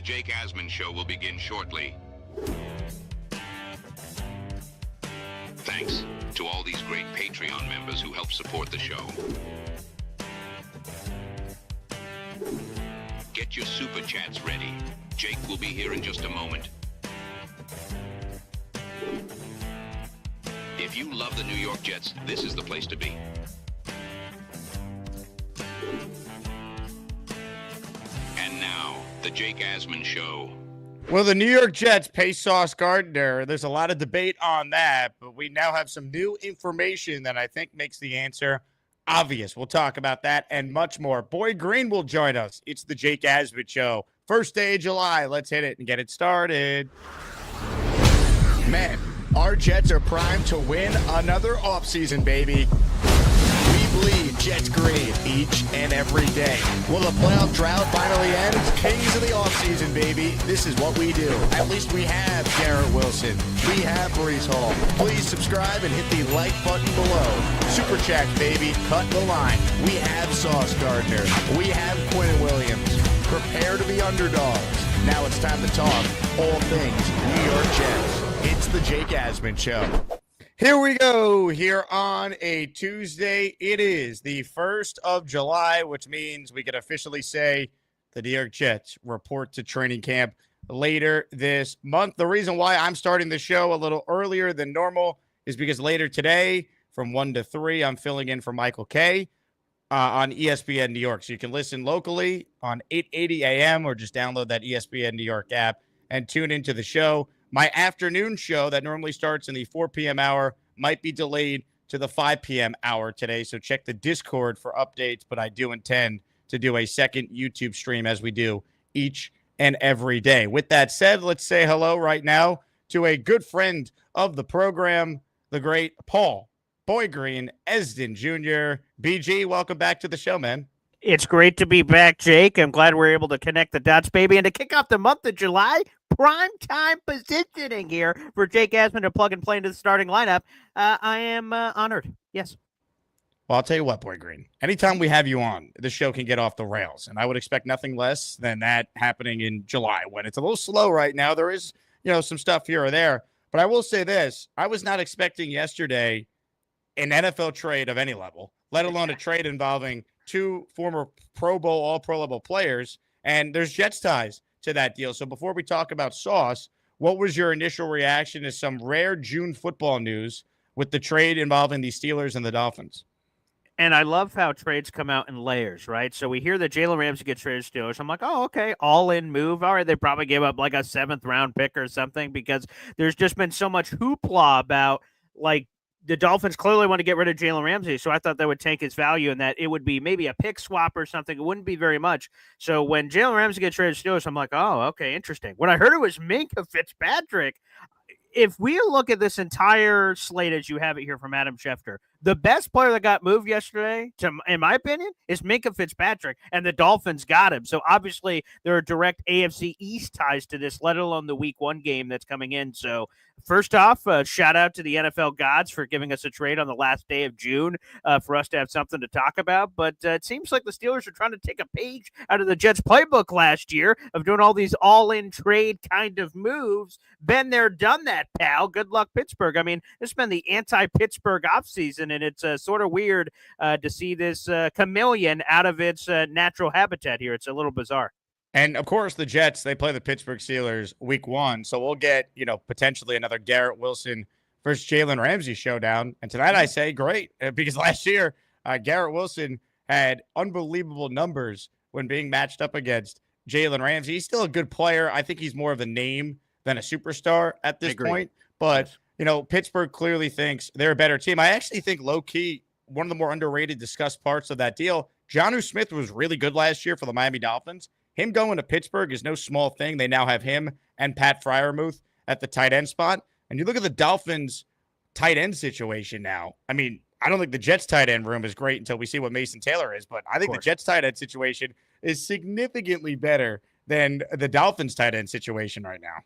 Jake Asman Show will begin shortly. Thanks to all these great Patreon members who help support the show. Get your super chats ready. Jake will be here in just a moment. If you love the New York Jets, this is the place to be. And now, the Jake Asman Show. Well, the New York Jets pay Sauce Gardner. There's a lot of debate on that, but we now have some new information that I think makes the answer obvious. We'll talk about that and much more. Boy Green will join us. It's the Jake Asman Show. First day of July. Let's hit it and get it started. Man, our Jets are primed to win another offseason, baby. We bleed Jets green each and every day. Will the playoff drought finally end? Kings of the offseason, baby. This is what we do. At least we have Garrett Wilson. We have Breece Hall. Please subscribe and hit the like button below. Super chat, baby. Cut the line. We have Sauce Gardner. We have Quinn Williams. Prepare to be underdogs. Now it's time to talk all things New York Jets. It's the Jake Asman Show. Here we go, here on a Tuesday. It is the 1st of July, which means we can officially say the New York Jets report to training camp later this month. The reason why I'm starting the show a little earlier than normal is because later today, from 1 to 3, I'm filling in for Michael Kay on ESPN New York. So you can listen locally on 8:80 a.m. or just download that ESPN New York app and tune into the show. My afternoon show that normally starts in the 4 p.m. hour might be delayed to the 5 p.m. hour today, so check the Discord for updates, but I do intend to do a second YouTube stream as we do each and every day. With that said, let's say hello right now to a good friend of the program, the great Paul Boy Green Esden Jr. BG, welcome back to the show, man. It's great to be back, Jake. I'm glad we're able to connect the dots, baby. And to kick off the month of July, prime time positioning here for Jake Asman to plug and play into the starting lineup. I am honored. Yes. Well, I'll tell you what, Boy Green. Anytime we have you on, the show can get off the rails. And I would expect nothing less than that happening in July when it's a little slow right now. There is, some stuff here or there. But I will say this. I was not expecting yesterday an NFL trade of any level, let alone a trade involving two former Pro Bowl, All-Pro level players, and there's Jets ties to that deal. So before we talk about Sauce, what was your initial reaction to some rare June football news with the trade involving the Steelers and the Dolphins? And I love how trades come out in layers, right? So we hear that Jalen Ramsey gets traded to Steelers. I'm like, oh, okay, all-in move. All right, they probably gave up like a 7th-round pick or something because there's just been so much hoopla about, like, the Dolphins clearly want to get rid of Jalen Ramsey, so I thought that would tank his value and that it would be maybe a pick swap or something. It wouldn't be very much. So when Jalen Ramsey gets traded to Steelers, I'm like, oh, okay, interesting. When I heard it was Minkah Fitzpatrick, if we look at this entire slate as you have it here from Adam Schefter, the best player that got moved yesterday, in my opinion, is Minkah Fitzpatrick, and the Dolphins got him. So obviously there are direct AFC East ties to this, let alone the Week 1 game that's coming in. So first off, shout out to the NFL gods for giving us a trade on the last day of June for us to have something to talk about. But it seems like the Steelers are trying to take a page out of the Jets playbook last year of doing all these all-in trade kind of moves. Been there, done that, pal. Good luck, Pittsburgh. I mean, this has been the anti-Pittsburgh offseason, and it's sort of weird to see this chameleon out of its natural habitat here. It's a little bizarre. And, of course, the Jets, they play the Pittsburgh Steelers Week 1, so we'll get, potentially another Garrett Wilson versus Jalen Ramsey showdown. And tonight I say great, because last year Garrett Wilson had unbelievable numbers when being matched up against Jalen Ramsey. He's still a good player. I think he's more of a name than a superstar at this point. But, Pittsburgh clearly thinks they're a better team. I actually think low-key, one of the more underrated discussed parts of that deal, Jonnu Smith was really good last year for the Miami Dolphins. Him going to Pittsburgh is no small thing. They now have him and Pat Freiermuth at the tight end spot. And you look at the Dolphins' tight end situation now. I mean, I don't think the Jets' tight end room is great until we see what Mason Taylor is, but I think the Jets' tight end situation is significantly better than the Dolphins' tight end situation right now.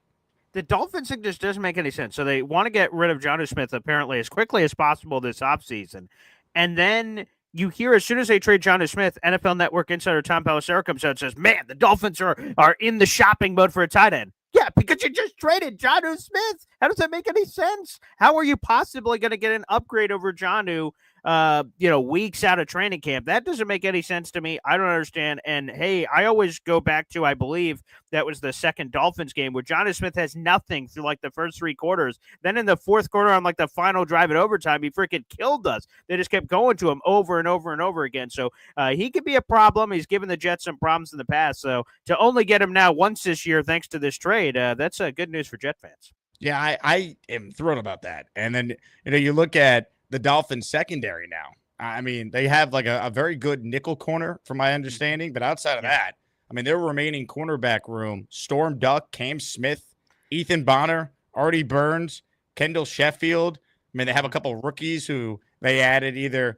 The Dolphins thing just doesn't make any sense. So they want to get rid of Jonnu Smith apparently as quickly as possible this offseason. And then you hear as soon as they trade Jonnu Smith, NFL Network insider Tom Pelissero comes out and says, "Man, the Dolphins are in the shopping mode for a tight end." Yeah, because you just traded Jonnu Smith. How does that make any sense? How are you possibly going to get an upgrade over Jonnu? Weeks out of training camp. That doesn't make any sense to me. I don't understand. And hey, I always go back to, I believe that was the second Dolphins game where Jonnu Smith has nothing through like the first three quarters. Then in the fourth quarter, on like the final drive in overtime, he freaking killed us. They just kept going to him over and over and over again. So he could be a problem. He's given the Jets some problems in the past. So to only get him now once this year, thanks to this trade, that's good news for Jet fans. Yeah, I am thrilled about that. And then, you look at the Dolphins secondary now. I mean, they have like a very good nickel corner from my understanding, but outside of that, I mean, their remaining cornerback room, Storm Duck, Cam Smith, Ethan Bonner, Artie Burns, Kendall Sheffield. I mean, they have a couple of rookies who they added either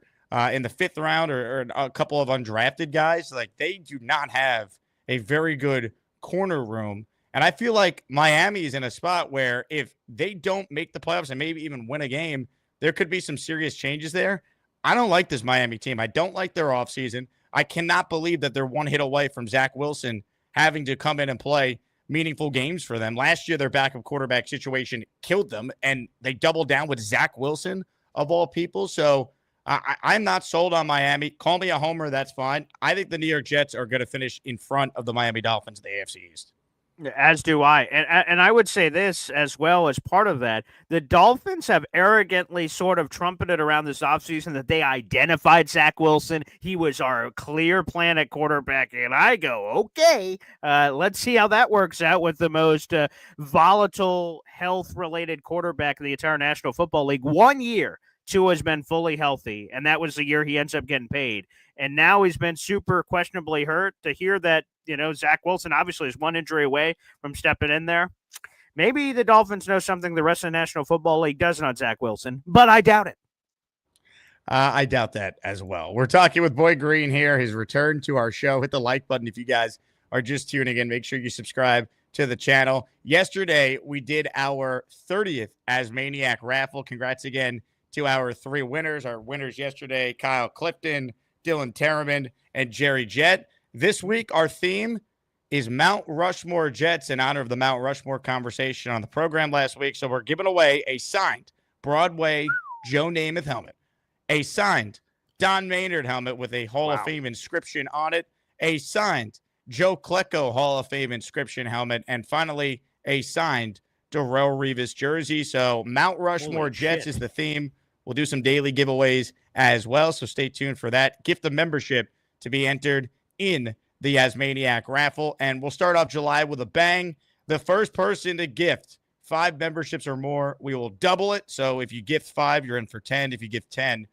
in the fifth round or a couple of undrafted guys. Like, they do not have a very good corner room. And I feel like Miami is in a spot where if they don't make the playoffs and maybe even win a game, there could be some serious changes there. I don't like this Miami team. I don't like their offseason. I cannot believe that they're one hit away from Zach Wilson having to come in and play meaningful games for them. Last year, their backup quarterback situation killed them, and they doubled down with Zach Wilson, of all people. So I'm not sold on Miami. Call me a homer. That's fine. I think the New York Jets are going to finish in front of the Miami Dolphins in the AFC East. As do I. And I would say this as well as part of that. The Dolphins have arrogantly sort of trumpeted around this offseason that they identified Zach Wilson. He was our clear plan at quarterback. And I go, okay, let's see how that works out with the most volatile health-related quarterback in the entire National Football League. 1 year, Tua has been fully healthy, and that was the year he ends up getting paid. And now he's been super questionably hurt. To hear that, Zach Wilson obviously is one injury away from stepping in there. Maybe the Dolphins know something the rest of the National Football League doesn't on Zach Wilson, but I doubt it. I doubt that as well. We're talking with Boy Green here, his return to our show. Hit the like button if you guys are just tuning in. Make sure you subscribe to the channel. Yesterday, we did our 30th Asmaniac raffle. Congrats again to our three winners. Our winners yesterday, Kyle Clifton, Dylan Terraman, and Jerry Jett. This week, our theme is Mount Rushmore Jets in honor of the Mount Rushmore conversation on the program last week. So we're giving away a signed Broadway Joe Namath helmet, a signed Don Maynard helmet with a Hall of Fame inscription on it, a signed Joe Klecko Hall of Fame inscription helmet, and finally, a signed Darrelle Revis jersey. So Mount Rushmore Jets is the theme. We'll do some daily giveaways as well, so stay tuned for that. Gift the membership to be entered in the Asmaniac raffle, and we'll start off July with a bang. The first person to gift 5 memberships or more, we will double it. So if you gift 5, you're in for 10. If you gift 10,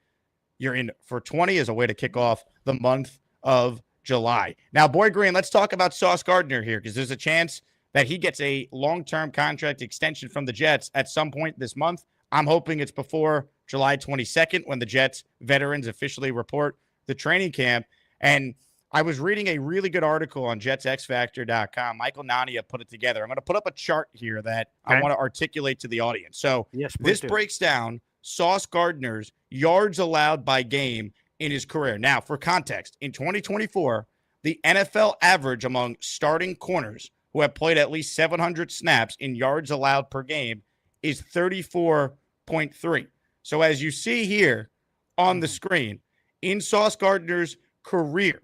you're in for 20 as a way to kick off the month of July. Now, Boy Green, let's talk about Sauce Gardner here, because there's a chance that he gets a long-term contract extension from the Jets at some point this month. I'm hoping it's before July 22nd when the Jets veterans officially report the training camp. And I was reading a really good article on JetsXFactor.com. Michael Nania put it together. I'm going to put up a chart here that I want to articulate to the audience. So this breaks down Sauce Gardner's yards allowed by game in his career. Now, for context, in 2024, the NFL average among starting corners who have played at least 700 snaps in yards allowed per game is 34.3. So as you see here on the screen, in Sauce Gardner's career,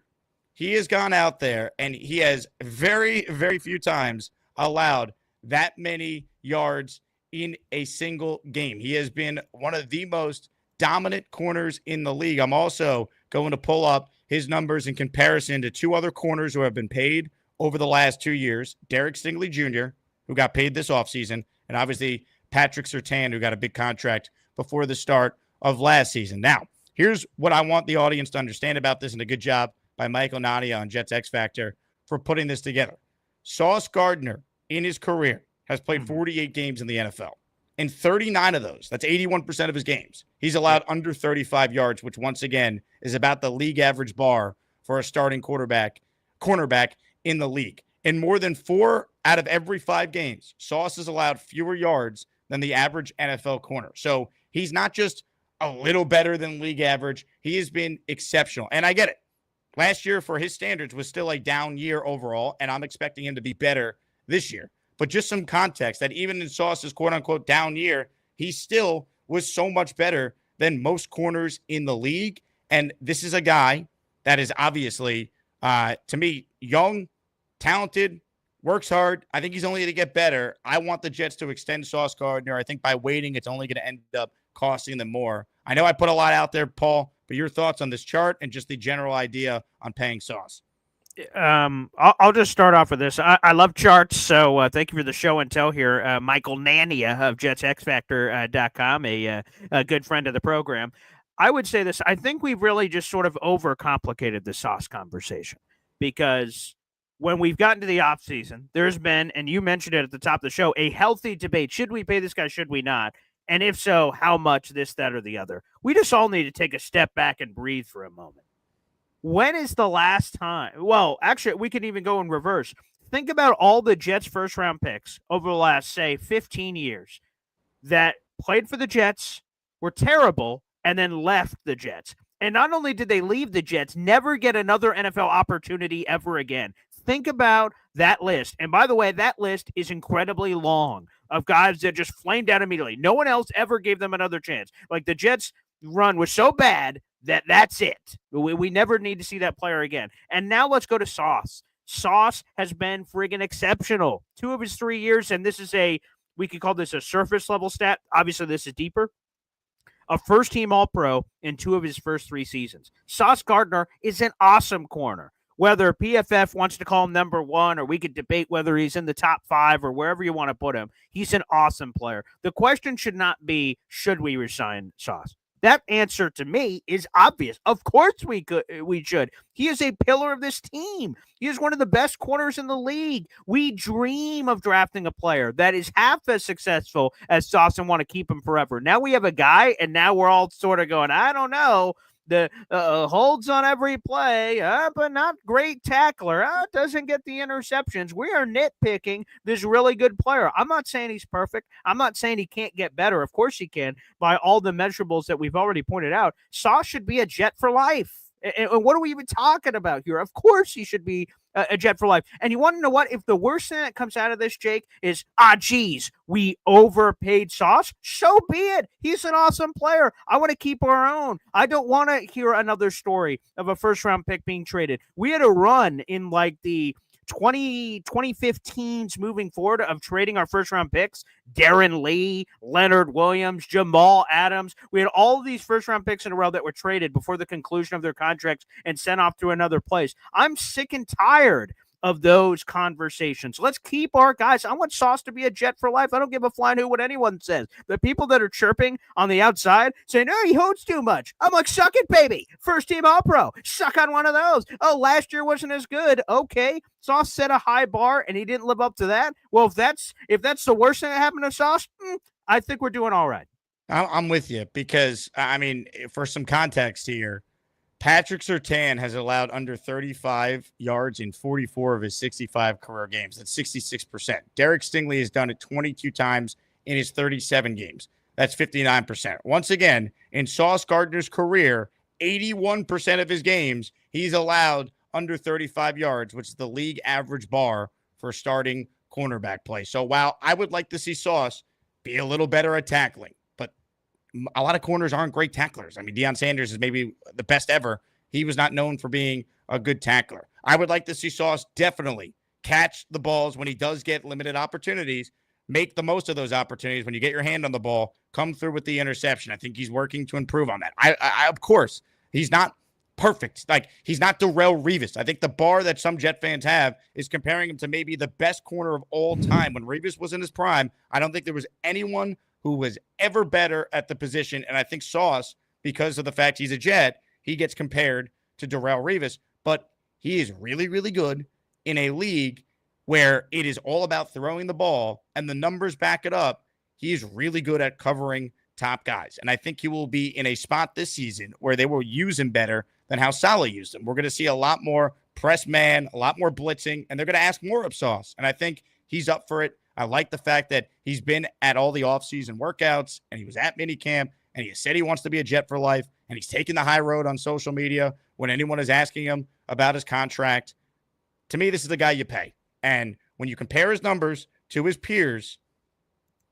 he has gone out there and he has very, very few times allowed that many yards in a single game. He has been one of the most dominant corners in the league. I'm also going to pull up his numbers in comparison to 2 other corners who have been paid over the last 2 years. Derek Stingley Jr., who got paid this offseason, and obviously Patrick Surtain, who got a big contract before the start of last season. Now, here's what I want the audience to understand about this, and a good job by Michael Nania on Jets X Factor for putting this together. Sauce Gardner, in his career, has played 48 games in the NFL. In 39 of those, that's 81% of his games, he's allowed under 35 yards, which once again is about the league average bar for a starting cornerback in the league. In more than 4 out of every 5 games, Sauce has allowed fewer yards than the average NFL corner. So he's not just a little better than league average. He has been exceptional. And I get it. Last year, for his standards, was still a down year overall, and I'm expecting him to be better this year. But just some context that even in Sauce's quote-unquote down year, he still was so much better than most corners in the league. And this is a guy that is obviously, to me, young, talented, works hard. I think he's only going to get better. I want the Jets to extend Sauce Gardner. I think by waiting, it's only going to end up costing them more. I know I put a lot out there, Paul, but your thoughts on this chart and just the general idea on paying Sauce? I'll just start off with this. I love charts, so thank you for the show and tell here. Michael Nania of JetsXFactor.com, a good friend of the program. I would say this. I think we've really just sort of overcomplicated the Sauce conversation because when we've gotten to the offseason, there's been, and you mentioned it at the top of the show, a healthy debate. Should we pay this guy? Should we not? And if so, how much, this, that, or the other? We just all need to take a step back and breathe for a moment. When is the last time? Well, actually, we can even go in reverse. Think about all the Jets first-round picks over the last, say, 15 years that played for the Jets, were terrible, and then left the Jets. And not only did they leave the Jets, never get another NFL opportunity ever again. Think about that list. And by the way, that list is incredibly long of guys that just flamed out immediately. No one else ever gave them another chance. Like the Jets' run was so bad that's it. We never need to see that player again. And now let's go to Sauce. Sauce has been friggin' exceptional. 2 of his 3 years, and this is we could call this a surface level stat. Obviously, this is deeper. A first-team All-Pro in 2 of his first 3 seasons. Sauce Gardner is an awesome corner. Whether PFF wants to call him number 1 or we could debate whether he's in the top 5 or wherever you want to put him, he's an awesome player. The question should not be, should we resign Sauce? That answer to me is obvious. Of course we should. He is a pillar of this team. He is one of the best corners in the league. We dream of drafting a player that is half as successful as Sauce and want to keep him forever. Now we have a guy, and now we're all sort of going, I don't know. The holds on every play, but not great tackler. Doesn't get the interceptions. We are nitpicking this really good player. I'm not saying he's perfect. I'm not saying he can't get better. Of course he can by all the measurables that we've already pointed out. Sauce should be a Jet for life. And what are we even talking about here? Of course he should be a Jet for life. And you want to know what? If the worst thing that comes out of this, Jake, is, geez, we overpaid Sauce, so be it. He's an awesome player. I want to keep our own. I don't want to hear another story of a first-round pick being traded. We had a run in like the 2015s moving forward of trading our first-round picks. Darren Lee, Leonard Williams, Jamal Adams. We had all of these first-round picks in a row that were traded before the conclusion of their contracts and sent off to another place. I'm sick and tired of those conversations. Let's keep our guys. I want Sauce to be a Jet for life. I don't give a flying hoot what anyone says. The people that are chirping on the outside saying, he holds too much. I'm like, suck it, baby. First team All-Pro. Suck on one of those. Oh, last year wasn't as good. Okay. Sauce set a high bar and he didn't live up to that. Well, if that's the worst thing that happened to Sauce, I think we're doing all right. I'm with you because, for some context here, Patrick Surtain has allowed under 35 yards in 44 of his 65 career games. That's 66%. Derek Stingley has done it 22 times in his 37 games. That's 59%. Once again, in Sauce Gardner's career, 81% of his games, he's allowed under 35 yards, which is the league average bar for starting cornerback play. So while I would like to see Sauce be a little better at tackling, a lot of corners aren't great tacklers. Deion Sanders is maybe the best ever. He was not known for being a good tackler. I would like to see Sauce definitely catch the balls when he does get limited opportunities, make the most of those opportunities. When you get your hand on the ball, come through with the interception. I think he's working to improve on that. I of course, he's not perfect. Like, he's not Darrelle Revis. I think the bar that some Jet fans have is comparing him to maybe the best corner of all time. When Revis was in his prime, I don't think there was anyone who was ever better at the position. And I think Sauce, because of the fact he's a Jet, he gets compared to Darrelle Revis. But he is really, really good in a league where it is all about throwing the ball and the numbers back it up. He is really good at covering top guys. And I think he will be in a spot this season where they will use him better than how Saleh used him. We're going to see a lot more press man, a lot more blitzing, and they're going to ask more of Sauce. And I think he's up for it. I like the fact that he's been at all the offseason workouts and he was at minicamp and he said he wants to be a Jet for life, and he's taking the high road on social media when anyone is asking him about his contract. To me, this is the guy you pay. And when you compare his numbers to his peers,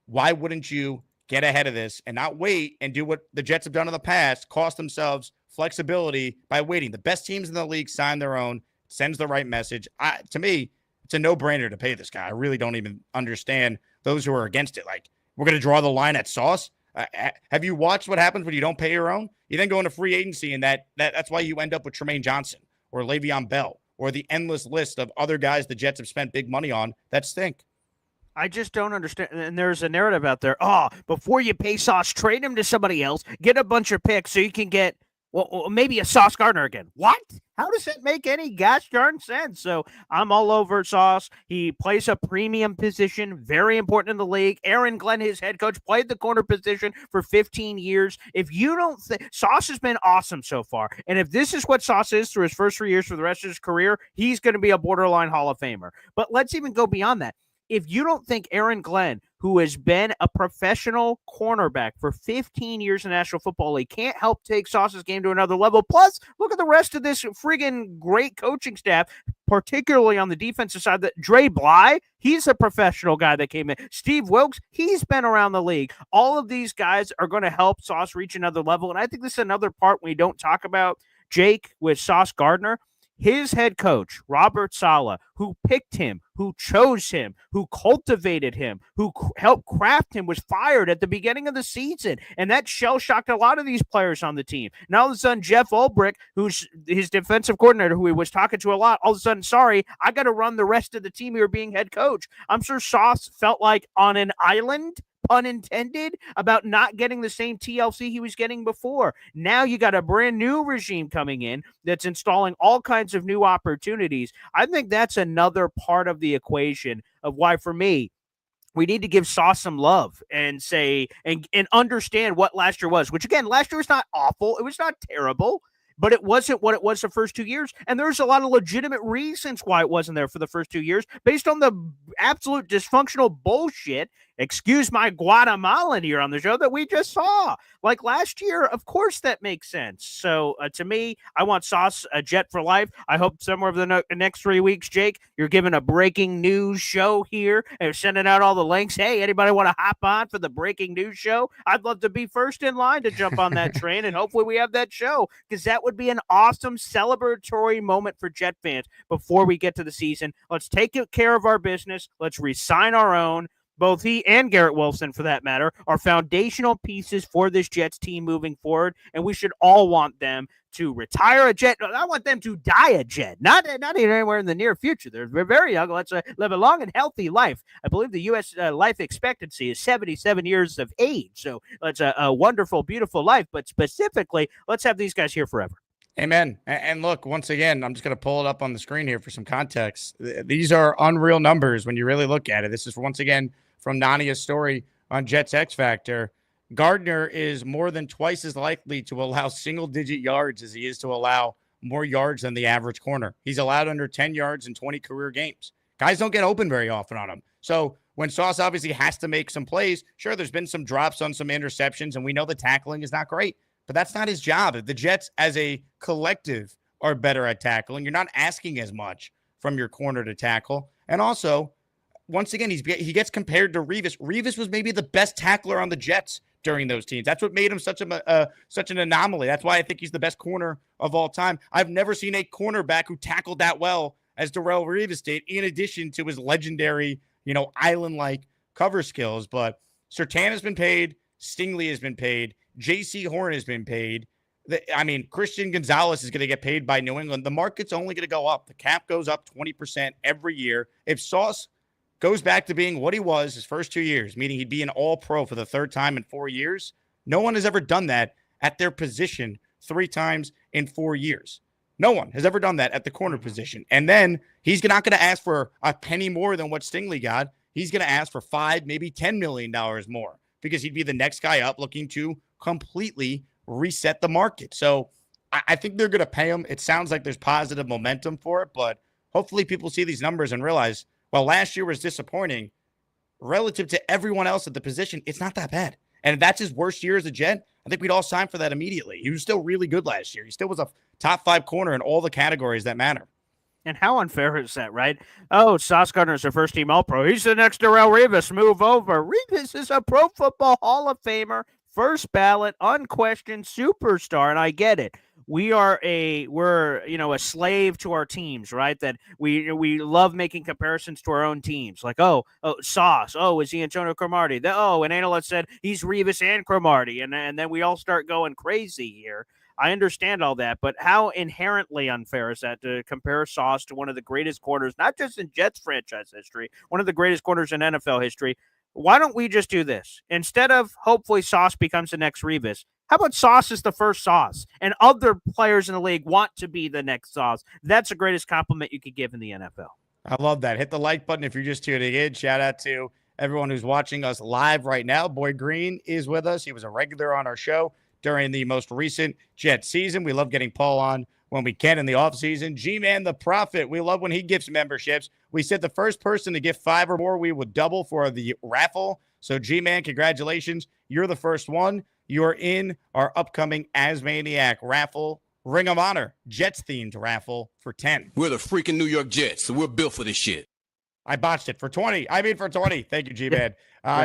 why wouldn't you get ahead of this and not wait and do what the Jets have done in the past, cost themselves flexibility by waiting? The best teams in the league sign their own, sends the right message. To me, it's a no-brainer to pay this guy. I really don't even understand those who are against it. Like, we're going to draw the line at Sauce. Have you watched what happens when you don't pay your own? You then go into free agency, and that's why you end up with Tremaine Johnson or Le'Veon Bell or the endless list of other guys the Jets have spent big money on that stink. I just don't understand. And there's a narrative out there. Oh, before you pay Sauce, trade him to somebody else, get a bunch of picks so you can get, well, maybe a Sauce Gardner again. What? How does that make any gosh darn sense? So I'm all over Sauce. He plays a premium position, very important in the league. Aaron Glenn, his head coach, played the corner position for 15 years. If you don't think Sauce has been awesome so far, and if this is what Sauce is through his first 3 years for the rest of his career, he's going to be a borderline Hall of Famer. But let's even go beyond that. If you don't think Aaron Glenn, who has been a professional cornerback for 15 years in the National Football League, can't help take Sauce's game to another level. Plus, look at the rest of this friggin' great coaching staff, particularly on the defensive side. That Dre Bly, he's a professional guy that came in. Steve Wilkes, he's been around the league. All of these guys are going to help Sauce reach another level. And I think this is another part we don't talk about, Jake, with Sauce Gardner. His head coach, Robert Saleh, who picked him, who chose him, who cultivated him, who helped craft him, was fired at the beginning of the season. And that shell-shocked a lot of these players on the team. Now, all of a sudden, Jeff Ulbrich, who's his defensive coordinator, who he was talking to a lot, all of a sudden, sorry, I got to run the rest of the team here being head coach. I'm sure Sauce felt like on an island, pun intended, about not getting the same TLC he was getting before. Now you got a brand new regime coming in that's installing all kinds of new opportunities. I think that's another part of the equation of why, for me, we need to give Sauce some love and say and understand what last year was, which, again, last year was not awful. It was not terrible, but it wasn't what it was the first 2 years. And there's a lot of legitimate reasons why it wasn't there for the first 2 years based on the absolute dysfunctional bullshit, excuse my Guatemalan here on the show, that we just saw. Like last year, of course that makes sense. So to me, I want Sauce a Jet for life. I hope somewhere over the next 3 weeks, Jake, you're giving a breaking news show here and sending out all the links. Hey, anybody want to hop on for the breaking news show? I'd love to be first in line to jump on that train, and hopefully we have that show, because that would be an awesome celebratory moment for Jet fans before we get to the season. Let's take care of our business. Let's re-sign our own. Both he and Garrett Wilson, for that matter, are foundational pieces for this Jets team moving forward, and we should all want them to retire a Jet. I want them to die a Jet, not even anywhere in the near future. They're very young. Let's live a long and healthy life. I believe the U.S. Life expectancy is 77 years of age, so it's a wonderful, beautiful life, but specifically, let's have these guys here forever. Amen. And look, once again, I'm just going to pull it up on the screen here for some context. These are unreal numbers when you really look at it. This is, once again, from Nania's story on Jets X Factor. Gardner is more than twice as likely to allow single-digit yards as he is to allow more yards than the average corner. He's allowed under 10 yards in 20 career games. Guys don't get open very often on him. So when Sauce obviously has to make some plays, sure, there's been some drops on some interceptions, and we know the tackling is not great, but that's not his job. The Jets as a collective are better at tackling. You're not asking as much from your corner to tackle. And also, once again, he gets compared to Revis. Revis was maybe the best tackler on the Jets during those teams. That's what made him such an anomaly. That's why I think he's the best corner of all time. I've never seen a cornerback who tackled that well as Darrelle Revis did, in addition to his legendary, island-like cover skills. But Surtain has been paid. Stingley has been paid. J.C. Horn has been paid. Christian Gonzalez is going to get paid by New England. The market's only going to go up. The cap goes up 20% every year. If Sauce goes back to being what he was his first 2 years, meaning he'd be an all-pro for the third time in 4 years, no one has ever done that at their position 3 times in 4 years. No one has ever done that at the corner position. And then he's not going to ask for a penny more than what Stingley got. He's going to ask for $5, maybe $10 million more, because he'd be the next guy up looking to completely reset the market. So I think they're going to pay him. It sounds like there's positive momentum for it, but hopefully people see these numbers and realize, well, last year was disappointing relative to everyone else at the position. It's not that bad. And if that's his worst year as a Jet, I think we'd all sign for that immediately. He was still really good last year. He still was a top 5 corner in all the categories that matter. And how unfair is that, right? Oh, Sauce Gardner's a first-team All-Pro. He's the next Darrelle Revis. Move over. Revis is a Pro Football Hall of Famer, first ballot, unquestioned superstar, and I get it. We're a slave to our teams, right? That we love making comparisons to our own teams. Like, Sauce. Oh, is he Antonio Cromartie? An analyst said he's Revis and Cromartie, and then we all start going crazy here. I understand all that, but how inherently unfair is that to compare Sauce to one of the greatest corners, not just in Jets franchise history, one of the greatest corners in NFL history? Why don't we just do this? Instead of hopefully Sauce becomes the next Revis, how about Sauce is the first Sauce, and other players in the league want to be the next Sauce? That's the greatest compliment you could give in the NFL. I love that. Hit the like button if you're just tuning in. Shout out to everyone who's watching us live right now. Boy Green is with us. He was a regular on our show during the most recent Jet season. We love getting Paul on when we can in the offseason. G-Man the Prophet, we love when he gives memberships. We said the first person to give 5 or more, we would double for the raffle. So G-Man, congratulations. You're the first one. You're in our upcoming Asmaniac raffle. Ring of Honor, Jets-themed raffle for 10. We're the freaking New York Jets, so we're built for this shit. I botched it. For 20. For 20. Thank you, G-Man.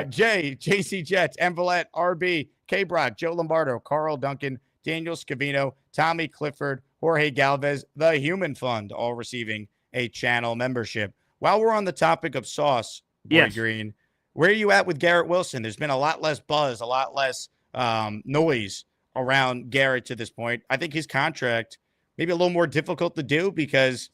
Jay, JC Jets, Envelet, RB, K-Brock, Joe Lombardo, Carl Duncan, Daniel Scavino, Tommy Clifford, Jorge Galvez, the Human Fund, all receiving a channel membership. While we're on the topic of Sauce, Boy Green, where are you at with Garrett Wilson? There's been a lot less buzz, a lot less noise around Garrett to this point. I think his contract maybe a little more difficult to do because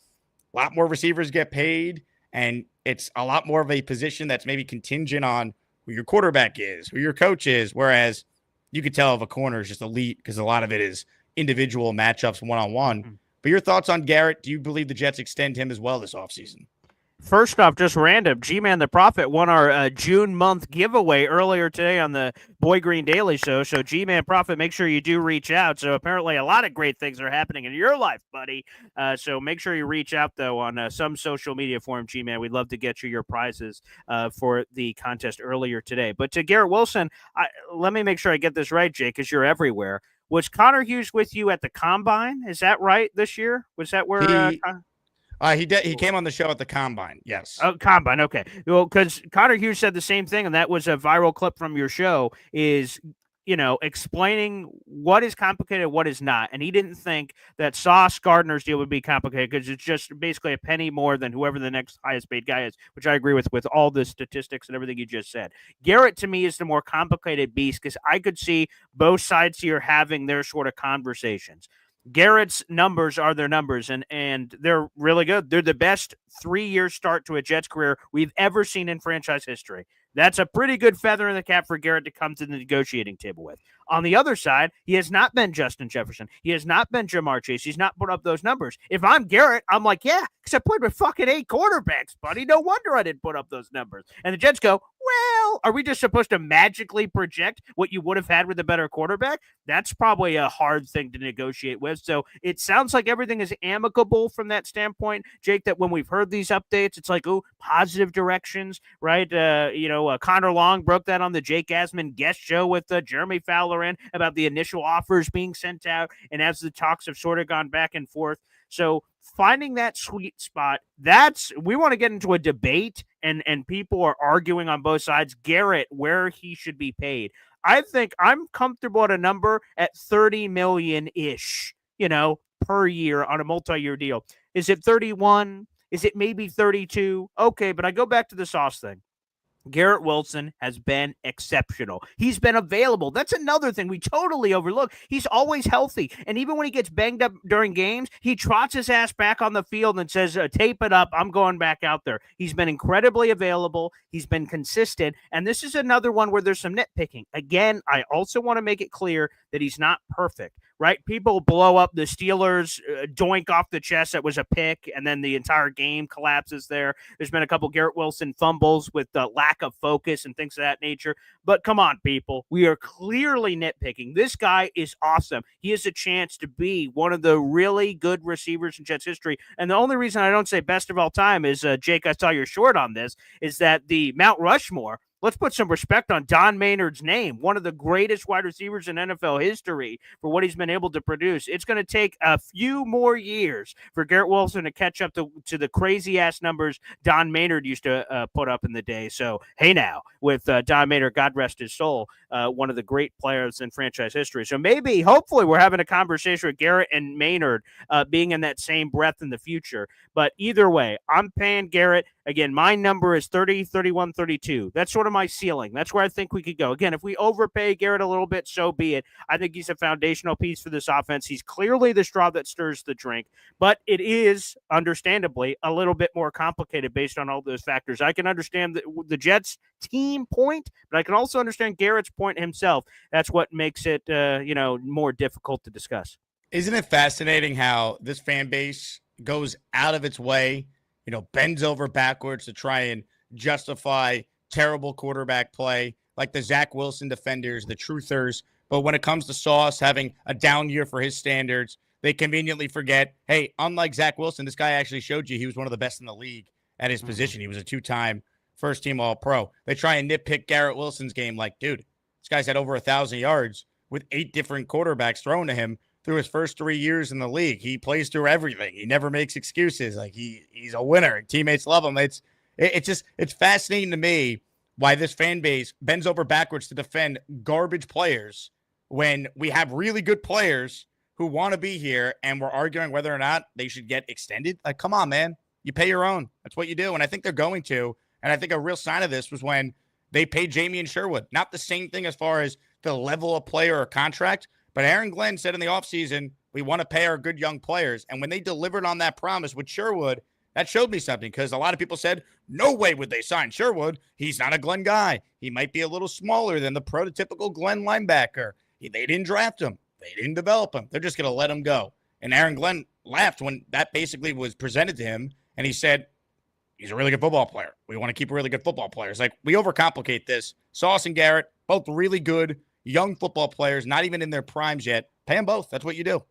a lot more receivers get paid, and it's a lot more of a position that's maybe contingent on who your quarterback is, who your coach is, whereas you could tell if a corner is just elite because a lot of it is individual matchups one-on-one. But your thoughts on Garrett? Do you believe the Jets extend him as well this offseason? First off, just random, G-Man the Prophet won our June month giveaway earlier today on the Boy Green Daily Show. So G-Man Prophet, make sure you do reach out. So apparently a lot of great things are happening in your life, buddy. So make sure you reach out, though, on some social media forum, G-Man. We'd love to get you your prizes for the contest earlier today. But to Garrett Wilson, let me make sure I get this right, Jake, because you're everywhere. Was Connor Hughes with you at the Combine? Is that right this year? Was that where he came on the show at the Combine, yes. Oh, Combine, okay. Well, because Connor Hughes said the same thing, and that was a viral clip from your show, is, explaining what is complicated, what is not. And he didn't think that Sauce Gardner's deal would be complicated because it's just basically a penny more than whoever the next highest paid guy is, which I agree with all the statistics and everything you just said. Garrett, to me, is the more complicated beast because I could see both sides here having their sort of conversations. Garrett's numbers are their numbers, and they're really good. They're the best 3-year start to a Jets career we've ever seen in franchise history. That's a pretty good feather in the cap for Garrett to come to the negotiating table with. On the other side, he has not been Justin Jefferson. He has not been Jamar Chase. He's not put up those numbers. If I'm Garrett, I'm like, yeah, because I played with fucking 8 quarterbacks, buddy. No wonder I didn't put up those numbers. And the Jets go, well, are we just supposed to magically project what you would have had with a better quarterback? That's probably a hard thing to negotiate with. So it sounds like everything is amicable from that standpoint, Jake, that when we've heard these updates, it's like, positive directions, right? Connor Long broke that on the Jake Asman guest show with Jeremy Fowler in about the initial offers being sent out. And as the talks have sort of gone back and forth. So finding that sweet spot, we want to get into a debate and people are arguing on both sides. Garrett, where he should be paid. I think I'm comfortable at a number at $30 million-ish, per year on a multi-year deal. Is it 31? Is it maybe 32? Okay, but I go back to the Sauce thing. Garrett Wilson has been exceptional. He's been available. That's another thing we totally overlook. He's always healthy. And even when he gets banged up during games, he trots his ass back on the field and says, tape it up. I'm going back out there. He's been incredibly available. He's been consistent. And this is another one where there's some nitpicking. Again, I also want to make it clear that he's not perfect. Right? People blow up the Steelers, doink off the chest. That was a pick, and then the entire game collapses there. There's been a couple Garrett Wilson fumbles with the lack of focus and things of that nature. But come on, people. We are clearly nitpicking. This guy is awesome. He has a chance to be one of the really good receivers in Jets history. And the only reason I don't say best of all time is, Jake, I saw you're short on this, is that the Mount Rushmore, let's put some respect on Don Maynard's name, one of the greatest wide receivers in NFL history for what he's been able to produce. It's going to take a few more years for Garrett Wilson to catch up to the crazy-ass numbers Don Maynard used to put up in the day. So, hey now, with Don Maynard, God rest his soul, one of the great players in franchise history. So maybe, hopefully, we're having a conversation with Garrett and Maynard being in that same breath in the future. But either way, I'm paying Garrett. Again, my number is 30, 31, 32. That's sort of my ceiling. That's where I think we could go. Again, if we overpay Garrett a little bit, so be it. I think he's a foundational piece for this offense. He's clearly the straw that stirs the drink, but it is, understandably, a little bit more complicated based on all those factors. I can understand the Jets team point, but I can also understand Garrett's point himself. That's what makes it, more difficult to discuss. Isn't it fascinating how this fan base goes out of its way, bends over backwards to try and justify terrible quarterback play, like the Zach Wilson defenders, the truthers. But when it comes to Sauce having a down year for his standards, they conveniently forget, hey, unlike Zach Wilson, this guy actually showed you he was one of the best in the league at his position. He was a 2-time first-team All-Pro. They try and nitpick Garrett Wilson's game like, dude, this guy's had over 1,000 yards with 8 different quarterbacks thrown to him through his first 3 years in the league. He plays through everything. He never makes excuses. Like he's a winner. Teammates love him. It's fascinating to me why this fan base bends over backwards to defend garbage players when we have really good players who want to be here and we're arguing whether or not they should get extended. Like, come on, man. You pay your own. That's what you do. And I think they're going to. And I think a real sign of this was when they paid Jamie and Sherwood. Not the same thing as far as the level of player or contract, but Aaron Glenn said in the offseason, we want to pay our good young players. And when they delivered on that promise with Sherwood, that showed me something because a lot of people said, no way would they sign Sherwood. He's not a Glenn guy. He might be a little smaller than the prototypical Glenn linebacker. They didn't draft him. They didn't develop him. They're just going to let him go. And Aaron Glenn laughed when that basically was presented to him. And he said, he's a really good football player. We want to keep really good football players. Like, we overcomplicate this. Sauce and Garrett, both really good young football players, not even in their primes yet. Pay them both. That's what you do.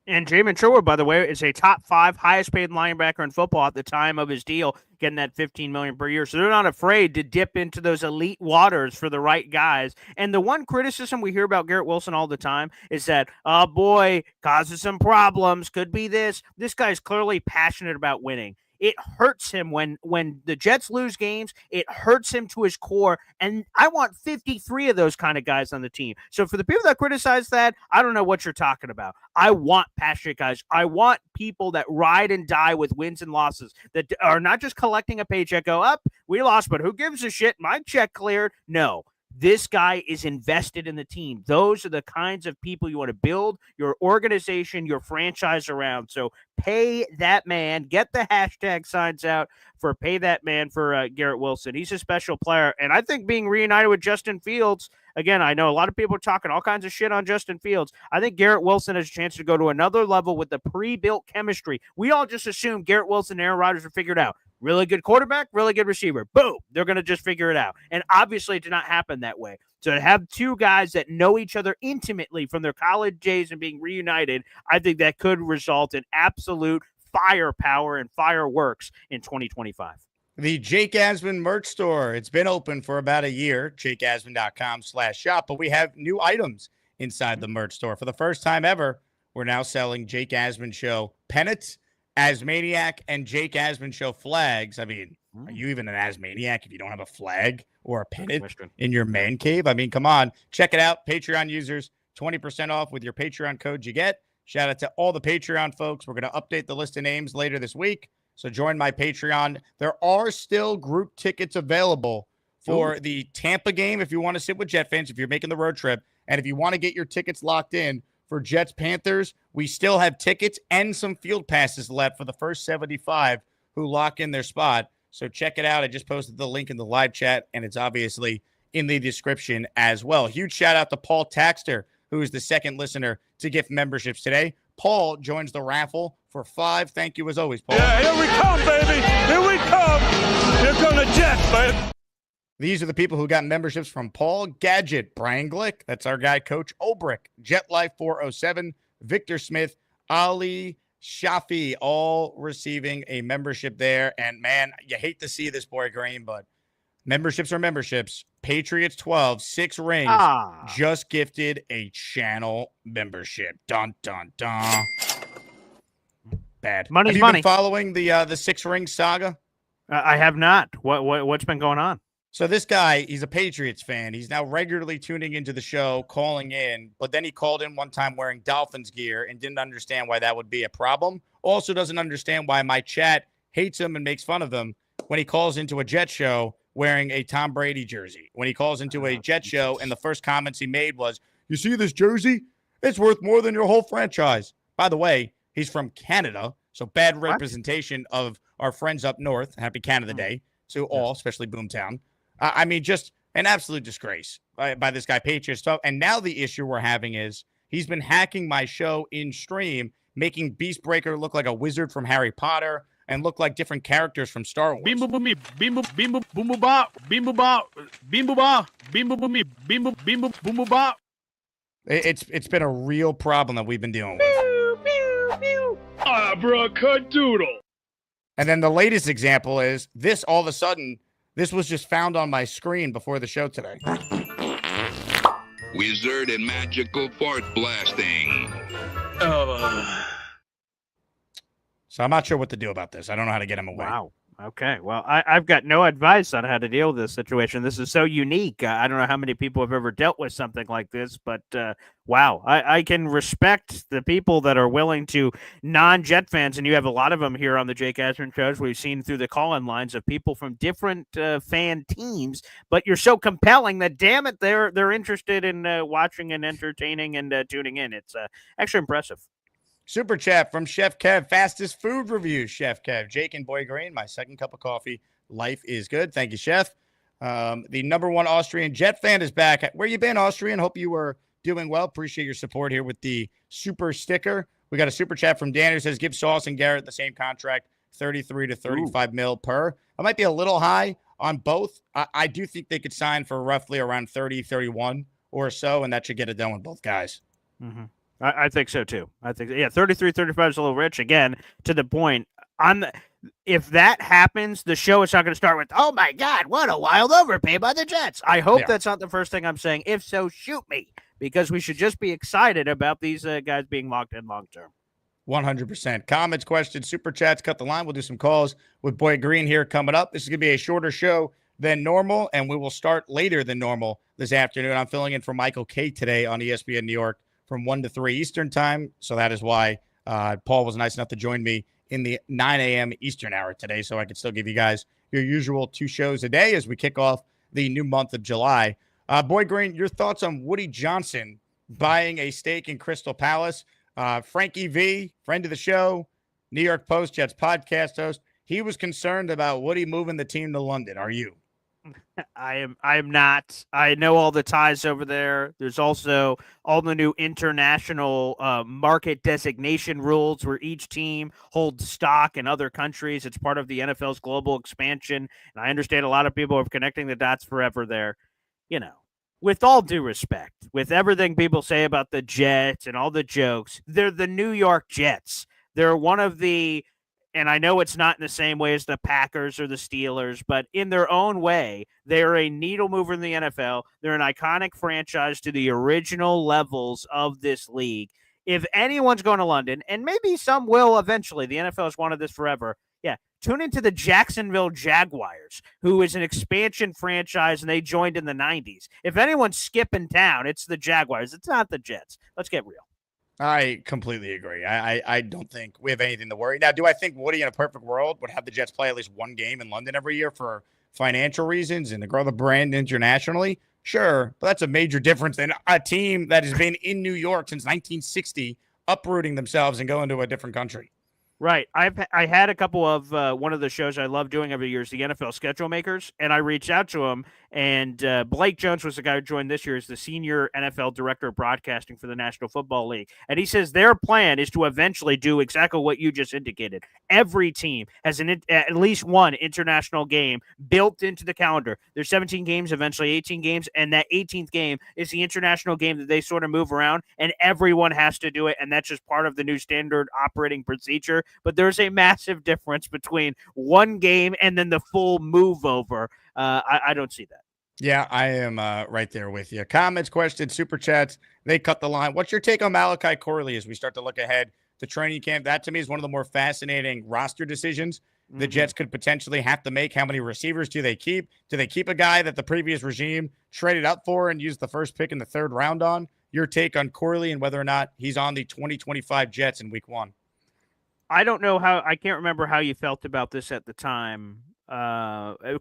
And Jamin Sherwood, by the way, is a top 5 highest paid linebacker in football at the time of his deal, getting that $15 million per year. So they're not afraid to dip into those elite waters for the right guys. And the one criticism we hear about Garrett Wilson all the time is that, oh boy, causes some problems, could be this. This guy's clearly passionate about winning. It hurts him when the Jets lose games. It hurts him to his core. And I want 53 of those kind of guys on the team. So for the people that criticize that, I don't know what you're talking about. I want passionate guys. I want people that ride and die with wins and losses, that are not just collecting a paycheck, go up, we lost, but who gives a shit? My check cleared. No. This guy is invested in the team. Those are the kinds of people you want to build your organization, your franchise around. So pay that man. Get the hashtag signs out for pay that man for Garrett Wilson. He's a special player. And I think being reunited with Justin Fields, again, I know a lot of people are talking all kinds of shit on Justin Fields. I think Garrett Wilson has a chance to go to another level with the pre-built chemistry. We all just assumed Garrett Wilson and Aaron Rodgers are figured out. Really good quarterback, really good receiver. Boom. They're going to just figure it out. And obviously it did not happen that way. So to have two guys that know each other intimately from their college days and being reunited, I think that could result in absolute firepower and fireworks in 2025. The Jake Asman merch store. It's been open for about a year, jakeasman.com/shop, but we have new items inside the merch store. For the first time ever, we're now selling Jake Asman Show pennants, Asmaniac, and Jake Asman Show flags. I mean, are you even an Asmaniac if you don't have a flag or a pennant in your man cave? I mean, come on. Check it out. Patreon users, 20% off with your Patreon code you get. Shout out to all the Patreon folks. We're going to update the list of names later this week. So join my Patreon. There are still group tickets available for the Tampa game if you want to sit with Jet fans, if you're making the road trip. And if you want to get your tickets locked in for Jets Panthers, we still have tickets and some field passes left for the first 75 who lock in their spot. So check it out. I just posted the link in the live chat, and it's obviously in the description as well. Huge shout out to Paul Taxter, who is the second listener to gift memberships today. Paul joins the raffle for 5. Thank you as always, Paul. Yeah, here we come, baby. Here we come. Here come the Jets, man. These are the people who got memberships from Paul Gadget, Brian Glick, that's our guy, Coach Obrick, Jet Life 407, Victor Smith, Ali Shafi, all receiving a membership there. And, man, you hate to see this, boy Green, but Memberships are memberships. Patriots 12, 6 rings. Ah. Just gifted a channel membership. Dun, dun, dun. Bad. Money's Have you money. been following the 6 ring saga? I have not. What's been going on? So this guy, he's a Patriots fan. He's now regularly tuning into the show, calling in, but then he called in one time wearing Dolphins gear and didn't understand why that would be a problem. Also doesn't understand why my chat hates him and makes fun of him when he calls into a Jet show wearing a Tom Brady jersey. When he calls into a Jet show and the first comments he made was, "You see this jersey? It's worth more than your whole franchise." By the way, he's from Canada, so bad representation of our friends up north. Happy Canada Day to all, especially Boomtown. I mean, just an absolute disgrace by this guy, Patriots stuff. And now the issue we're having is he's been hacking my show in stream, making Beastbreaker look like a wizard from Harry Potter and look like different characters from Star Wars. Bim boom boom bim boom bim boom boom boom bop bim boom bop bim boom bop bim boom boom bim boom bim boom boom boom bop. It's been a real problem that we've been dealing with. Abracadabra. And then the latest example is this. All of a sudden, this was just found on my screen before the show today. Wizard and magical fart blasting. So I'm not sure what to do about this. I don't know how to get him away. Wow. Okay. Well, I've got no advice on how to deal with this situation. This is so unique. I don't know how many people have ever dealt with something like this, but wow. I can respect the people that are willing to, non-Jet fans, and you have a lot of them here on the Jake Asman shows. We've seen through the call-in lines of people from different fan teams, but you're so compelling that, damn it, they're interested in watching and entertaining and tuning in. It's actually impressive. Super chat from Chef Kev. Fastest food review, Chef Kev. Jake and Boy Green, my second cup of coffee. Life is good. Thank you, Chef. The number one Austrian Jet fan is back. Where you been, Austrian? Hope you were doing well. Appreciate your support here with the super sticker. We got a super chat from Dan who says, give Sauce and Garrett the same contract, 33 to 35 mil per. I might be a little high on both. I do think they could sign for roughly around 30, 31 or so, and that should get it done with both guys. Mm-hmm. I think so too. I think, 33, 35 is a little rich. Again, to the point, if that happens, the show is not going to start with, "Oh my God, what a wild overpay by the Jets." I hope that's not the first thing I'm saying. If so, shoot me, because we should just be excited about these guys being locked in long term. 100%. Comments, questions, super chats, cut the line. We'll do some calls with Boy Green here coming up. This is going to be a shorter show than normal, and we will start later than normal this afternoon. I'm filling in for Michael K today on ESPN New York from 1 to 3 Eastern time. So that is why Paul was nice enough to join me in the 9 a.m. Eastern hour today, so I could still give you guys your usual 2 shows a day as we kick off the new month of July. Boy Green, your thoughts on Woody Johnson buying a stake in Crystal Palace? Frankie V, friend of the show, New York Post Jets podcast host, he was concerned about Woody moving the team to London. Are you? I am not. I know all the ties over there. There's also all the new international market designation rules where each team holds stock in other countries. It's part of the NFL's global expansion. And I understand a lot of people are connecting the dots forever there. You know, with all due respect, with everything people say about the Jets and all the jokes, they're the New York Jets. They're one of the, and I know it's not in the same way as the Packers or the Steelers, but in their own way, they're a needle mover in the NFL. They're an iconic franchise to the original levels of this league. If anyone's going to London, and maybe some will eventually, the NFL has wanted this forever, tune into the Jacksonville Jaguars, who is an expansion franchise, and they joined in the 90s. If anyone's skipping town, it's the Jaguars. It's not the Jets. Let's get real. I completely agree. I don't think we have anything to worry. Now, do I think Woody in a perfect world would have the Jets play at least one game in London every year for financial reasons and to grow the brand internationally? Sure, but that's a major difference than a team that has been in New York since 1960 uprooting themselves and going to a different country. Right. I had a couple of one of the shows I love doing every year is the NFL Schedule Makers, and I reached out to him, and Blake Jones was the guy who joined this year as the senior NFL director of broadcasting for the National Football League, and he says their plan is to eventually do exactly what you just indicated. Every team has at least one international game built into the calendar. There's 17 games, eventually 18 games, and that 18th game is the international game that they sort of move around, and everyone has to do it, and that's just part of the new standard operating procedure. but there's a massive difference between one game and then the full move over. I don't see that. Yeah, I am right there with you. Comments, questions, super chats, they cut the line. What's your take on Malachi Corley as we start to look ahead to training camp? That to me is one of the more fascinating roster decisions the Jets could potentially have to make. How many receivers do they keep? Do they keep a guy that the previous regime traded up for and used the first pick in the 3rd round on? Your take on Corley and whether or not he's on the 2025 Jets in week 1. I don't know I can't remember how you felt about this at the time.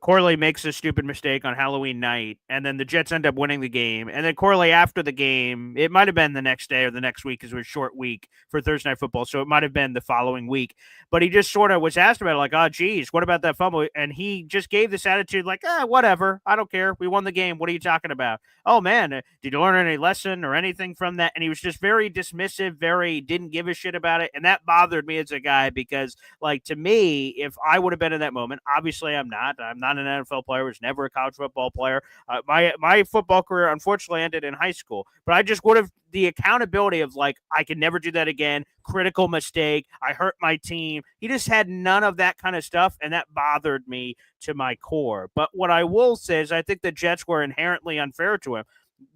Corley makes a stupid mistake on Halloween night, and then the Jets end up winning the game. And then Corley, after the game, it might have been the next day or the next week because it was a short week for Thursday Night Football, so it might have been the following week. But he just sort of was asked about it, like, oh, geez, what about that fumble? And he just gave this attitude like, whatever, I don't care. We won the game. What are you talking about? Oh, man, did you learn any lesson or anything from that? And he was just very dismissive, very didn't give a shit about it. And that bothered me as a guy because, like, to me, if I would have been in that moment, obviously I'm not an NFL player. I was never a college football player. My football career, unfortunately, ended in high school. But I just would have the accountability of, like, I can never do that again. Critical mistake. I hurt my team. He just had none of that kind of stuff, and that bothered me to my core. But what I will say is I think the Jets were inherently unfair to him.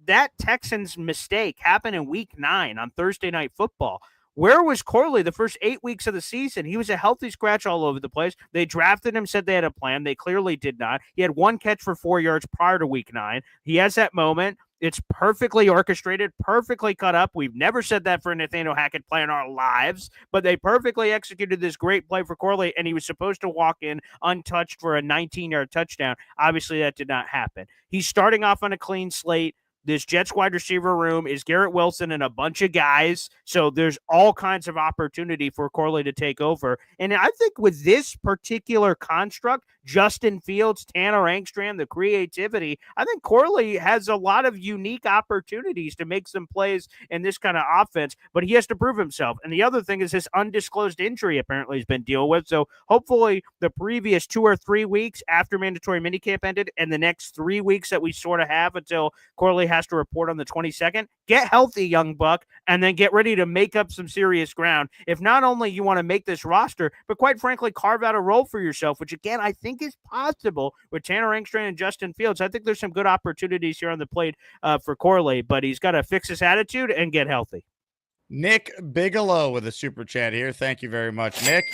That Texans mistake happened in week 9 on Thursday Night Football. Where was Corley the first 8 weeks of the season? He was a healthy scratch all over the place. They drafted him, said they had a plan. They clearly did not. He had 1 catch for 4 yards prior to week 9. He has that moment. It's perfectly orchestrated, perfectly cut up. We've never said that for a Nathaniel Hackett play in our lives, but they perfectly executed this great play for Corley, and he was supposed to walk in untouched for a 19-yard touchdown. Obviously, that did not happen. He's starting off on a clean slate. This Jets wide receiver room is Garrett Wilson and a bunch of guys. So there's all kinds of opportunity for Corley to take over. And I think with this particular construct, Justin Fields, Tanner Engstrand, the creativity, I think Corley has a lot of unique opportunities to make some plays in this kind of offense, but he has to prove himself. And the other thing is his undisclosed injury apparently has been dealt with. So hopefully the previous 2 or 3 weeks after mandatory minicamp ended and the next 3 weeks that we sort of have until Corley has to report on the 22nd, get healthy, young buck, and then get ready to make up some serious ground. If not only you want to make this roster, but quite frankly, carve out a role for yourself, which again, I think is possible with Tanner Engstrand and Justin Fields. I think there's some good opportunities here on the plate for Corley, but he's got to fix his attitude and get healthy. Nick Bigelow with a super chat here. Thank you very much, Nick.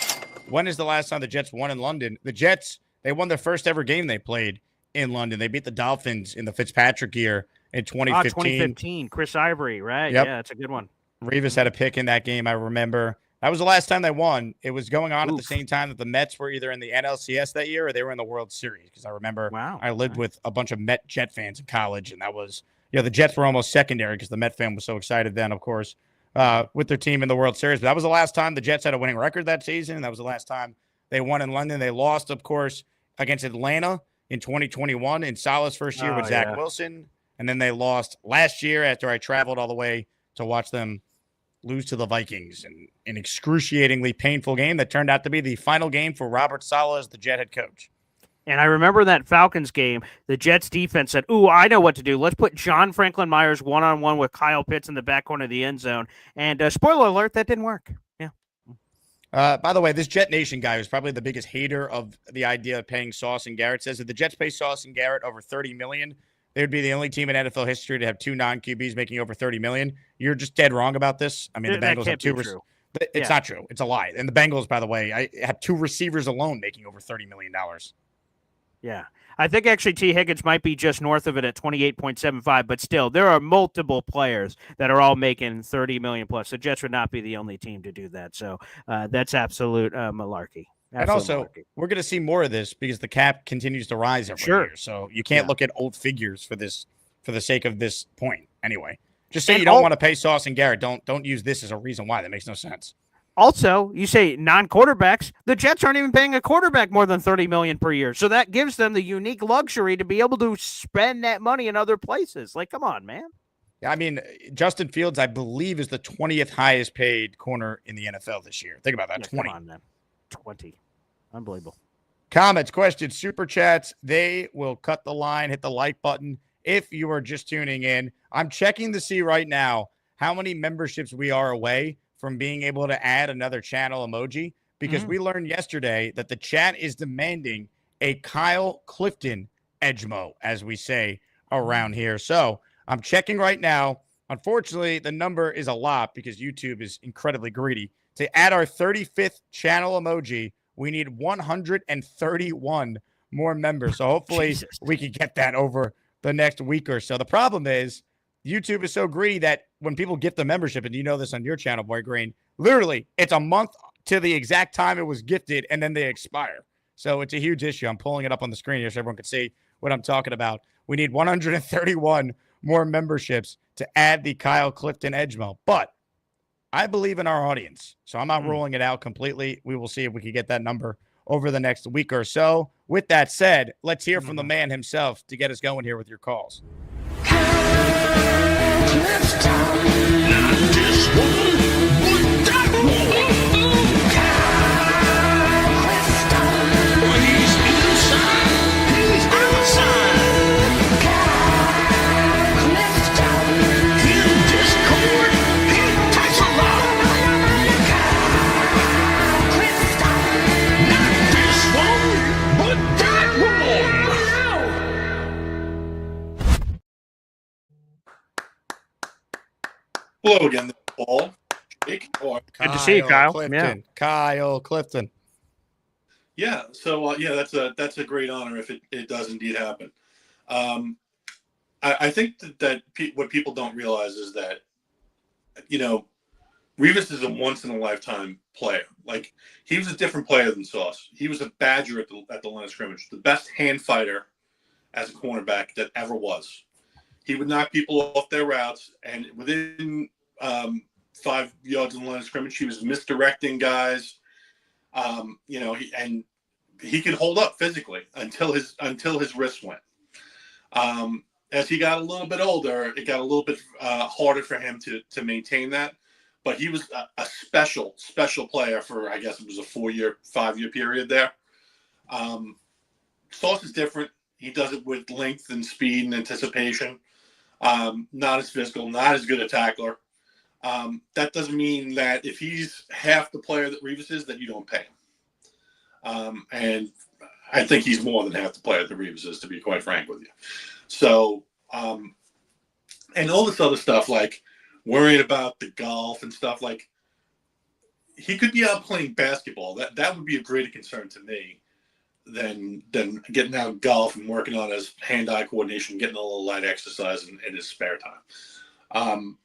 When is the last time the Jets won in London? The Jets, they won their first ever game they played in London. They beat the Dolphins in the Fitzpatrick year in 2015. 2015. Chris Ivory, right? Yep. Yeah, that's a good one. Revis had a pick in that game, I remember. That was the last time they won. It was going on at the same time that the Mets were either in the NLCS that year or they were in the World Series. Because I remember I lived with a bunch of Met Jet fans in college, and that was, the Jets were almost secondary because the Met fan was so excited then, of course, with their team in the World Series. But that was the last time the Jets had a winning record that season. And that was the last time they won in London. They lost, of course, against Atlanta in 2021 in Salah's first year with Zach Wilson. And then they lost last year after I traveled all the way to watch them lose to the Vikings in an excruciatingly painful game that turned out to be the final game for Robert Saleh as the Jet head coach. And I remember that Falcons game, the Jets defense said, I know what to do. Let's put John Franklin Myers one-on-one with Kyle Pitts in the back corner of the end zone. And spoiler alert, that didn't work. Yeah. By the way, this Jet Nation guy was probably the biggest hater of the idea of paying Sauce and Garrett. Says if the Jets pay Sauce and Garrett over $30 million, they would be the only team in NFL history to have 2 non-QBs making over $30 million. You're just dead wrong about this. I mean, the Bengals have 2. It's not true. It's a lie. And the Bengals, by the way, I had 2 receivers alone making over $30 million. Yeah. I think actually T. Higgins might be just north of it at 28.75, but still, there are multiple players that are all making $30 million plus. The Jets would not be the only team to do that. So that's absolute malarkey. And also, we're going to see more of this because the cap continues to rise every year. So you can't look at old figures for this, for the sake of this point. Anyway, just say you don't want to pay Sauce and Garrett. Don't use this as a reason why. That makes no sense. Also, you say non-quarterbacks. The Jets aren't even paying a quarterback more than $30 million per year. So that gives them the unique luxury to be able to spend that money in other places. Like, come on, man. I mean, Justin Fields, I believe, is the 20th highest paid corner in the NFL this year. Think about that. 20. Come on, man. 20. Unbelievable. Comments, questions, super chats. They will cut the line. Hit the like button if you are just tuning in. I'm checking to see right now how many memberships we are away from being able to add another channel emoji. because we learned yesterday that the chat is demanding a Kyle Clifton Edgemo, as we say around here. So I'm checking right now. Unfortunately, the number is a lot because YouTube is incredibly greedy. To add our 35th channel emoji, we need 131 more members. So hopefully we can get that over the next week or so. The problem is YouTube is so greedy that when people get the membership, and you know this on your channel, Boy Green, literally it's a month to the exact time it was gifted, and then they expire. So it's a huge issue. I'm pulling it up on the screen here so everyone can see what I'm talking about. We need 131 more memberships to add the Kyle Clifton Edgemo. But I believe in our audience, so I'm not ruling it out completely. We will see if we can get that number over the next week or so. With that said, let's hear from the man himself to get us going here with your calls. Hello again, Paul. Jake. Good to see you, Kyle. Clifton. Yeah. Kyle Clifton. Yeah. So that's a great honor if it does indeed happen. I think that what people don't realize is that, Revis is a once in a lifetime player. Like, he was a different player than Sauce. He was a badger at the line of scrimmage, the best hand fighter as a cornerback that ever was. He would knock people off their routes, and within 5 yards of the line of scrimmage, he was misdirecting guys. He could hold up physically until his wrist went. As he got a little bit older, it got a little bit harder for him to maintain that. But he was a special player for, I guess it was a 5-year period there. Sauce is different. He does it with length and speed and anticipation. Not as physical, not as good a tackler. That doesn't mean that if he's half the player that Revis is, that you don't pay him. And I think he's more than half the player that Revis is, to be quite frank with you. So, and all this other stuff, like worrying about the golf and stuff, like, he could be out playing basketball. That would be a greater concern to me than getting out golf and working on his hand-eye coordination, getting a little light exercise in his spare time.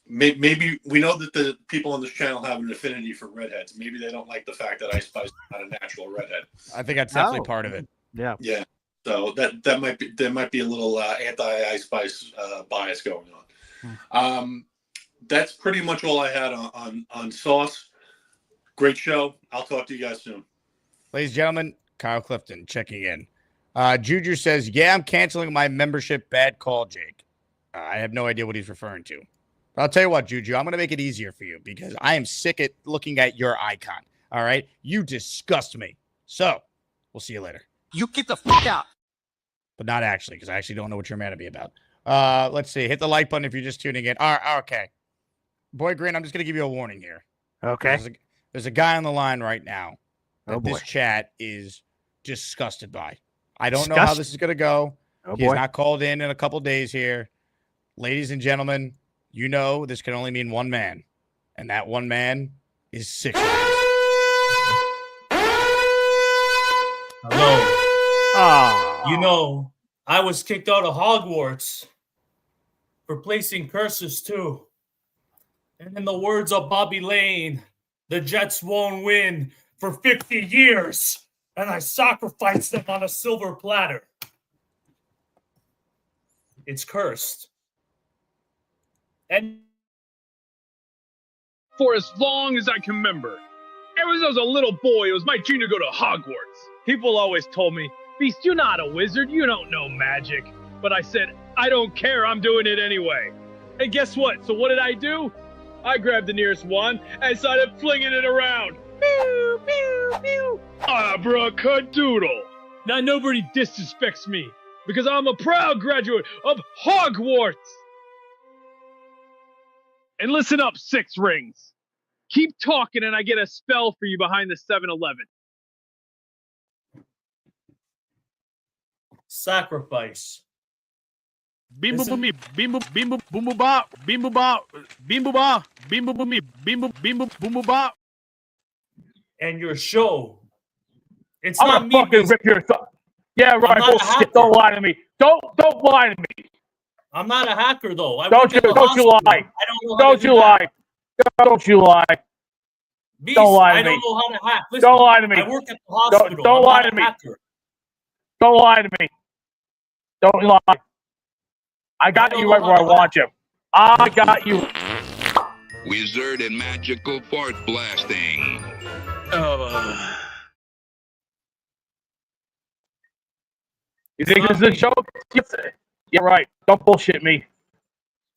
Maybe we know that the people on this channel have an affinity for redheads. Maybe they don't like the fact that Ice Spice is not a natural redhead. I think that's definitely part of it. Yeah. Yeah. So there might be a little anti-Ice Spice bias going on. That's pretty much all I had on Sauce. Great show. I'll talk to you guys soon. Ladies and gentlemen, Kyle Clifton checking in. Juju says, yeah, I'm canceling my membership. Bad call, Jake. I have no idea what he's referring to. But I'll tell you what, Juju, I'm going to make it easier for you because I am sick at looking at your icon. All right? You disgust me. So we'll see you later. You get the fuck out. But not actually, because I actually don't know what you're mad at me about. Let's see. Hit the like button if you're just tuning in. All right, okay. Boy Green, I'm just going to give you a warning here. Okay. There's a guy on the line right now that boy. this chat is disgusted by. I don't know how this is going to go. He's not called in a couple days here. Ladies and gentlemen, you know this can only mean one man, and that one man is 6 Rings. Hello. Oh. You know, I was kicked out of Hogwarts for placing curses too. And in the words of Bobby Lane, the Jets won't win for 50 years. And I sacrificed them on a silver platter. It's cursed. And For as long as I can remember, ever since I was a little boy, it was my dream to go to Hogwarts. People always told me, Beast, you're not a wizard. You don't know magic. But I said, I don't care. I'm doing it anyway. And guess what? So what did I do? I grabbed the nearest wand and started flinging it around. Pew, pew, pew. Abracadadoodle. Now nobody disrespects me because I'm a proud graduate of Hogwarts. And listen up, 6 Rings. Keep talking and I get a spell for you behind the 7-Eleven. Sacrifice. Bimbo boomy, bimbo bimbo boomo bop, bimbo bop, bimbo bop, bimbo boomy, bimbo bimbo boomo bop. And your show. It's I'm not gonna me. fucking rip your thumb. Yeah, right. not a Bullshit. hacker. Don't lie to me. Don't lie to me. I'm not a hacker though. I Don't work at the you hospital. lie. I don't know how Don't to do you that. lie. Don't you lie. Beast, Don't lie to I don't me. know how to hack. Listen, Don't lie to me. I work at the hospital. Don't I'm lie not to a me. hacker. Don't lie to me. Don't lie. I got you right where I want you. I got you. Wizard and magical fart blasting. You think this is a joke? Yeah, right. Don't bullshit me.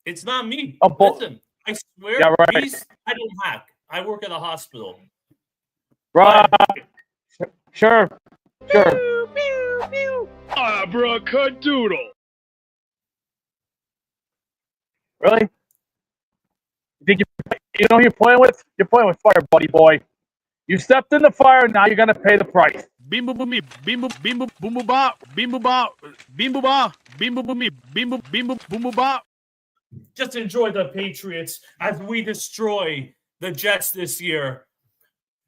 It's not me. Oh, Listen, I swear, Yeah, right. Beast, I don't hack. I work at a hospital. Right. Sure. Abracadadoodle. Really? You think you know who you're playing with? You're playing with fire, buddy boy. You stepped in the fire, now you're gonna pay the price. Bimbo boomy, bimbo bimbo boomo bop, bimbo bop, bimbo bop, bimbo boomy, bimbo bimbo boomo bop. Just enjoy the Patriots as we destroy the Jets this year.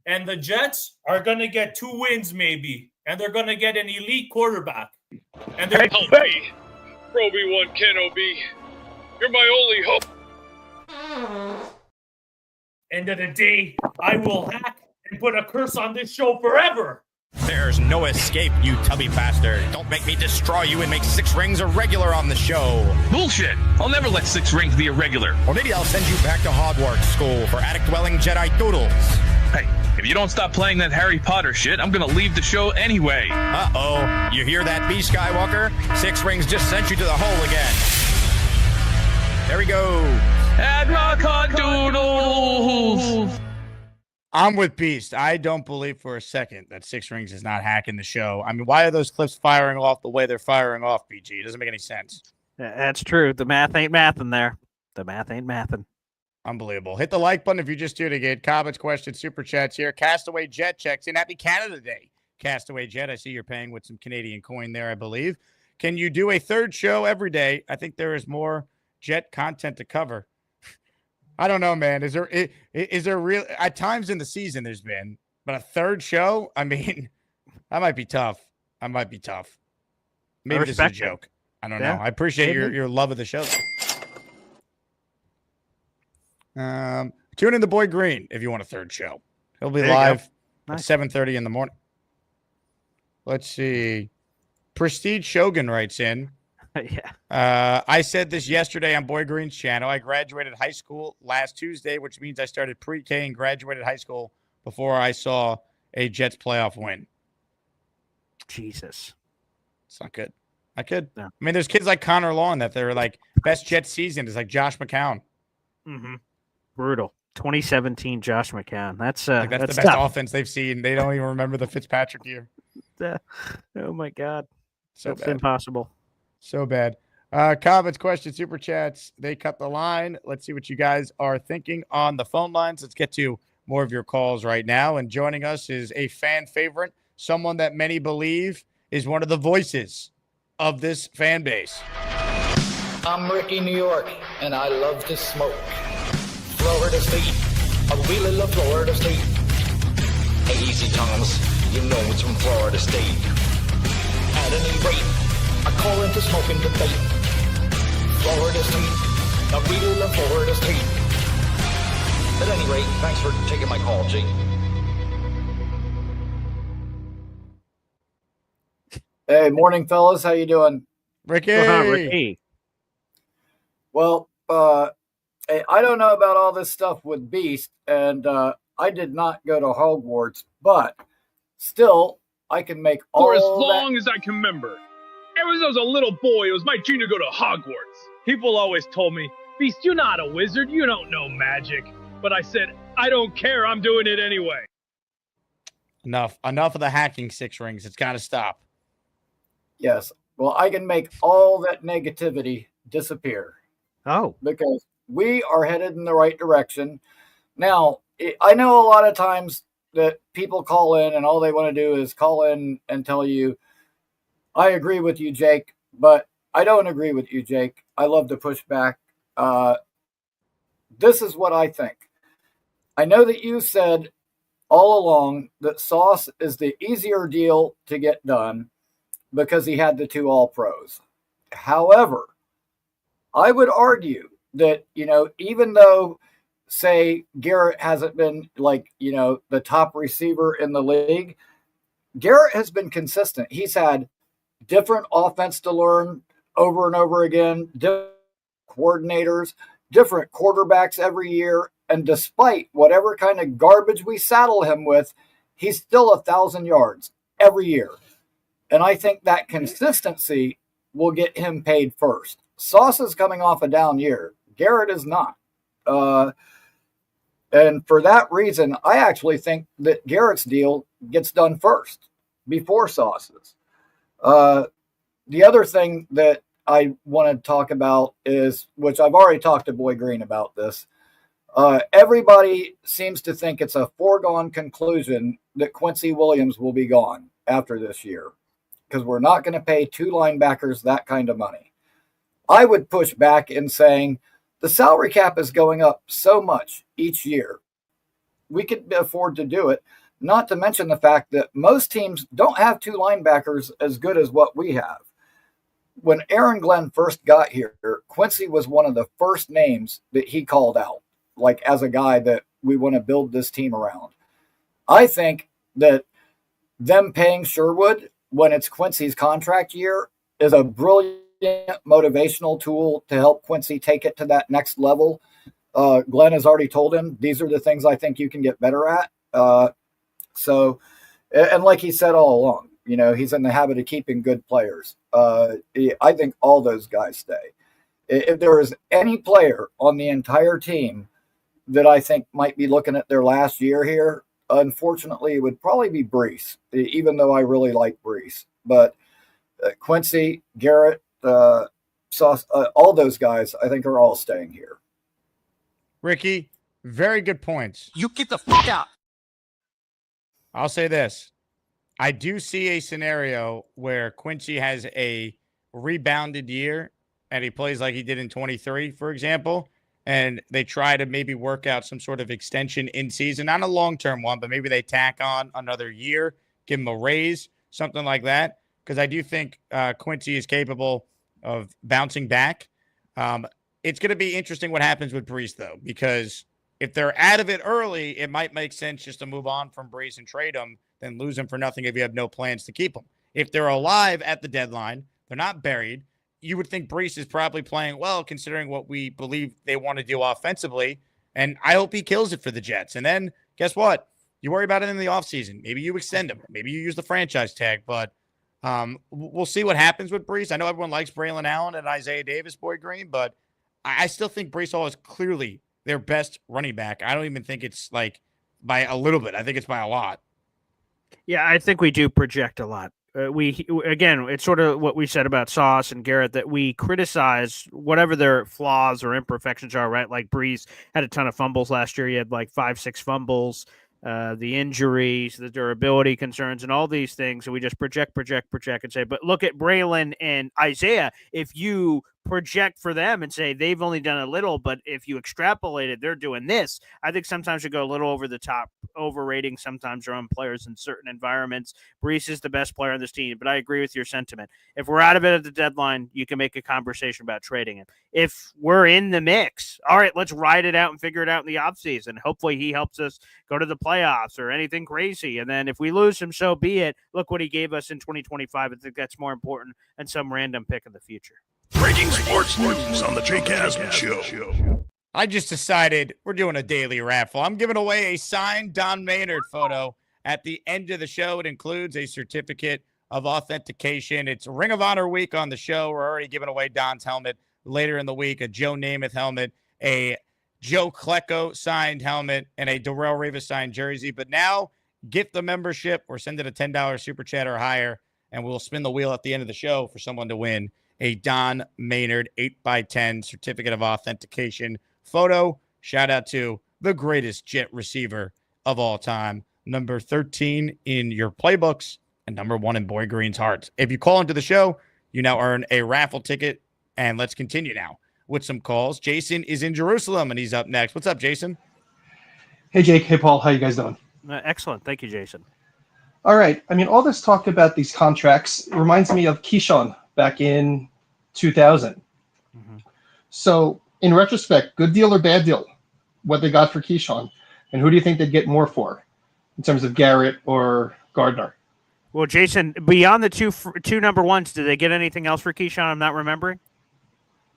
And the Jets are going to get 2 wins maybe. And they're going to get an elite quarterback. And they're Help me, Roby One Kenobi. You're my only hope. end of the day, I will hack and put a curse on this show forever. There's no escape, you tubby bastard. Don't make me destroy you and make 6 rings a regular on the show. Bullshit! I'll never let 6 rings be a regular. Or maybe I'll send you back to Hogwarts School for attic-dwelling Jedi doodles. Hey, if you don't stop playing that Harry Potter shit, I'm gonna leave the show anyway. Uh-oh. You hear that, B. Skywalker? 6 rings just sent you to the hole again. There we go. Admacadoodles! I'm with Beast. I don't believe for a second that 6 rings is not hacking the show. I mean, why are those clips firing off the way they're firing off, BG? It doesn't make any sense. That's true. The math ain't mathing there. The math ain't mathing. Unbelievable. Hit the like button if you just tuning in. Comments, questions, super chats here. Castaway Jet checks in. Happy Canada Day. Castaway Jet, I see you're paying with some Canadian coin there, I believe. Can you do a third show every day? I think there is more Jet content to cover. I don't know, man. Is there real at times in the season there's been, but a third show? I mean, that might be tough. Maybe this is a joke. I don't know. I appreciate your love of the show. Tune in to Boy Green if you want a third show. He'll be live at 7:30 in the morning. Let's see. Prestige Shogun writes in. Yeah. I said this yesterday on Boy Green's channel. I graduated high school last Tuesday, which means I started pre-K and graduated high school before I saw a Jets playoff win. Jesus. It's not good. Not good. No. I mean, there's kids like Connor Lawn that they're like best Jets season is like Josh McCown. Mm-hmm. Brutal. 2017 Josh McCown. That's the best offense they've seen. They don't even remember the Fitzpatrick year. Oh my God. So That's bad. impossible. So bad. Comments, questions, super chats. They cut the line. Let's see what you guys are thinking on the phone lines. Let's get to more of your calls right now. And joining us is a fan favorite, someone that many believe is one of the voices of this fan base. I'm Ricky, New York, and I love to smoke. Florida State, I really love Florida State. Hey, easy Thomas, you know it's from Florida State. At any rate, I call into smoking debate. Florida State, I really love Florida State. At any rate, thanks for taking my call, G. Hey, morning, fellas. How you doing? Ricky. Ricky. Well, hey, I don't know about all this stuff with Beast, and I did not go to Hogwarts, but still, I can make all For as long as I can remember. Ever since I was a little boy, it was my dream to go to Hogwarts. People always told me, Beast, you're not a wizard. You don't know magic. But I said, I don't care. I'm doing it anyway. Enough of the hacking 6 rings. It's got to stop. Yes. Well, I can make all that negativity disappear. Oh. Because we are headed in the right direction. Now, I know a lot of times that people call in and all they want to do is call in and tell you, I agree with you, Jake, but I don't agree with you, Jake. I love to push back. This is what I think. I know that you said all along that Sauce is the easier deal to get done because he had the 2 All-Pros. However, I would argue that, even though, say, Garrett hasn't been the top receiver in the league, Garrett has been consistent. He's had different offense to learn over and over again, different coordinators, different quarterbacks every year. And despite whatever kind of garbage we saddle him with, he's still 1,000 yards every year. And I think that consistency will get him paid first. Sauce is coming off a down year. Garrett is not. And for that reason, I actually think that Garrett's deal gets done first before Sauce's. The other thing that I want to talk about is, which I've already talked to Boy Green about this, everybody seems to think it's a foregone conclusion that Quincy Williams will be gone after this year because we're not going to pay 2 linebackers that kind of money. I would push back in saying the salary cap is going up so much each year. We could afford to do it, not to mention the fact that most teams don't have 2 linebackers as good as what we have. When Aaron Glenn first got here, Quincy was one of the first names that he called out, like as a guy that we want to build this team around. I think that them paying Sherwood when it's Quincy's contract year is a brilliant motivational tool to help Quincy take it to that next level. Glenn has already told him, these are the things I think you can get better at. And like he said all along, he's in the habit of keeping good players. I think all those guys stay. If there is any player on the entire team that I think might be looking at their last year here, unfortunately, it would probably be Brees, even though I really like Brees. But Quincy, Garrett, Sauce, all those guys, I think are all staying here. Ricky, very good points. You get the fuck out. I'll say this. I do see a scenario where Quincy has a rebounded year and he plays like he did in 23, for example, and they try to maybe work out some sort of extension in season, not a long-term one, but maybe they tack on another year, give him a raise, something like that, because I do think Quincy is capable of bouncing back. It's going to be interesting what happens with Brees, though, because if they're out of it early, it might make sense just to move on from Brees and trade him than lose him for nothing if you have no plans to keep him. If they're alive at the deadline, they're not buried, you would think Brees is probably playing well considering what we believe they want to do offensively, and I hope he kills it for the Jets. And then, guess what? You worry about it in the offseason. Maybe you extend him. Maybe you use the franchise tag, but we'll see what happens with Brees. I know everyone likes Braylon Allen and Isaiah Davis, Boy Green, but I still think Brees Hall is clearly their best running back. I don't even think it's like by a little bit. I think it's by a lot. Yeah, I think we do project a lot. Again, it's sort of what we said about Sauce and Garrett, that we criticize whatever their flaws or imperfections are, right? Like Brees had a ton of fumbles last year. He had like 5-6 fumbles, the injuries, the durability concerns, and all these things. And we just project and say, but look at Braylon and Isaiah. If you project for them and say they've only done a little, but if you extrapolate it, they're doing this. I think sometimes you go a little over the top, overrating sometimes your own players in certain environments. Brees is the best player on this team, but I agree with your sentiment. If we're out of it at the deadline, you can make a conversation about trading him. If we're in the mix, all right, let's ride it out and figure it out in the offseason. Hopefully he helps us go to the playoffs or anything crazy. And then if we lose him, so be it. Look what he gave us in 2025. I think that's more important than some random pick in the future. Breaking sports news on the Jake Asman Show. I just decided we're doing a daily raffle. I'm giving away a signed Don Maynard photo at the end of the show. It includes a certificate of authentication. It's Ring of Honor week on the show. We're already giving away Don's helmet. Later in the week, a Joe Namath helmet, a Joe Klecko signed helmet, and a Darrell Rivas signed jersey. But now, gift the membership or send it a $10 super chat or higher, and we'll spin the wheel at the end of the show for someone to win a Don Maynard 8x10 certificate of authentication photo. Shout out to the greatest Jet receiver of all time, number 13 in your playbooks, and number 1 in Boy Green's hearts. If you call into the show, you now earn a raffle ticket. And let's continue now with some calls. Jason is in Jerusalem, and he's up next. What's up, Jason? Hey, Jake. Hey, Paul. How you guys doing? Excellent. Thank you, Jason. All right. I mean, all this talk about these contracts reminds me of Keyshawn back in 2000. Mm-hmm. So, in retrospect, good deal or bad deal, what they got for Keyshawn? And who do you think they'd get more for in terms of Garrett or Gardner? Well, Jason, beyond the two number ones, did they get anything else for Keyshawn? I'm not remembering.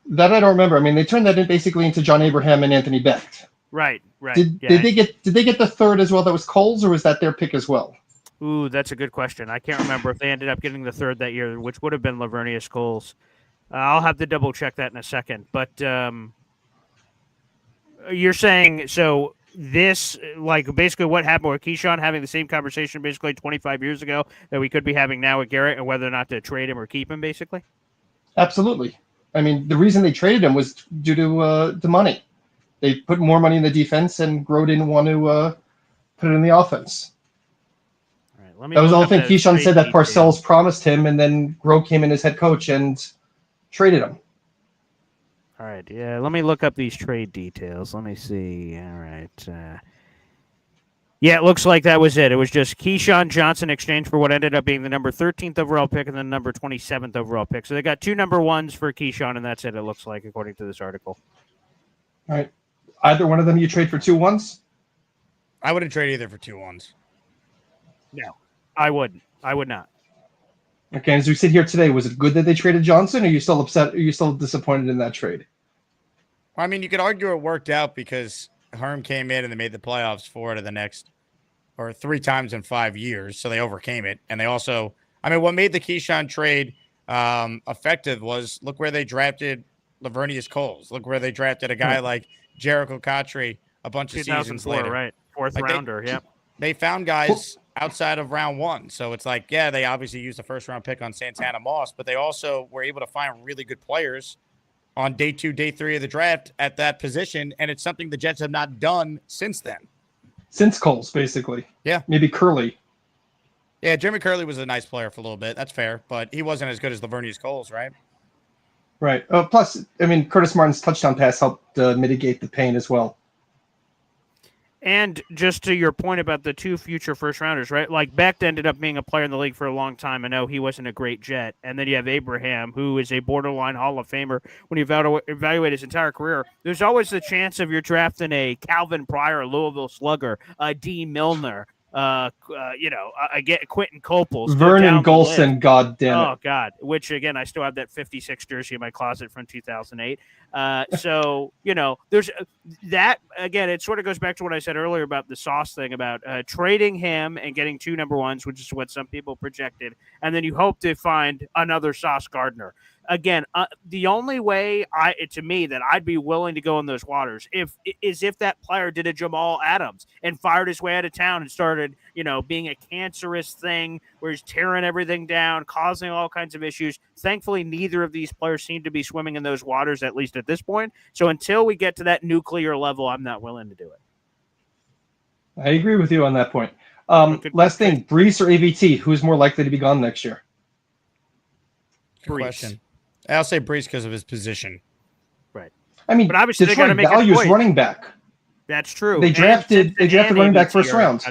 That I don't remember. I mean, they turned that in basically into John Abraham and Anthony Becht. Right. Did they get the third as well? That was Cole's, or was that their pick as well? Ooh, that's a good question. I can't remember if they ended up getting the third that year, which would have been Lavernius Coles. I'll have to double check that in a second. But you're saying so. This, like, basically what happened with Keyshawn, having the same conversation basically 25 years ago that we could be having now with Garrett, and whether or not to trade him or keep him, basically? Absolutely. I mean, the reason they traded him was due to the money. They put more money in the defense, and Groh didn't want to put it in the offense. All right, let me that was the look whole up thing. Keyshawn said that trade detail. Parcells promised him, and then Groh came in as head coach and traded him. All right, yeah, let me look up these trade details. Let me see. All right. Yeah, it looks like that was it. It was just Keyshawn Johnson exchanged for what ended up being the number 13th overall pick and the number 27th overall pick. So they got 2 number 1s for Keyshawn, and that's it, it looks like, according to this article. All right. Either one of them you trade for 2 1s? I wouldn't trade either for 2 1s. No, I wouldn't. I would not. Okay, as we sit here today, was it good that they traded Johnson, or are you still upset? Are you still disappointed in that trade? I mean, you could argue it worked out because Herm came in and they made the playoffs 4 to the next, or 3 times in 5 years, so they overcame it. And they also, I mean, what made the Keyshawn trade effective was look where they drafted Lavernius Coles. Look where they drafted a guy like Jericho Cotry a bunch of seasons later. Right, 4th rounder. Yep. They found guys outside of round 1. So it's like, yeah, they obviously used a first-round pick on Santana Moss, but they also were able to find really good players on day 2, day 3 of the draft at that position, and it's something the Jets have not done since then. Since Coles, basically. Yeah. Maybe Curley. Yeah, Jeremy Curley was a nice player for a little bit. That's fair, but he wasn't as good as Lavernius Coles, right? Right. Plus, I mean, Curtis Martin's touchdown pass helped mitigate the pain as well. And just to your point about the 2 future first rounders, right? Like Becht ended up being a player in the league for a long time. I know he wasn't a great Jet. And then you have Abraham, who is a borderline Hall of Famer. When you evaluate his entire career, there's always the chance of you're drafting a Calvin Pryor, a Louisville Slugger, a D. Milner, I get Quentin Copels, Vernon Golson, God damn it. Oh, God. Which, again, I still have that 56 jersey in my closet from 2008. So, there's that. Again, it sort of goes back to what I said earlier about the Sauce thing, about trading him and getting 2 number 1s, which is what some people projected. And then you hope to find another Sauce Gardner. Again, the only way to me that I'd be willing to go in those waters if that player did a Jamal Adams and fired his way out of town and started, being a cancerous thing where he's tearing everything down, causing all kinds of issues. Thankfully, neither of these players seem to be swimming in those waters, at least at this point. So until we get to that nuclear level, I'm not willing to do it. I agree with you on that point. Last thing, Brees or AVT, who's more likely to be gone next year? Good question. I'll say Brees because of his position. Right. I mean, but obviously Detroit they got to values running back. That's true. They drafted running back first round.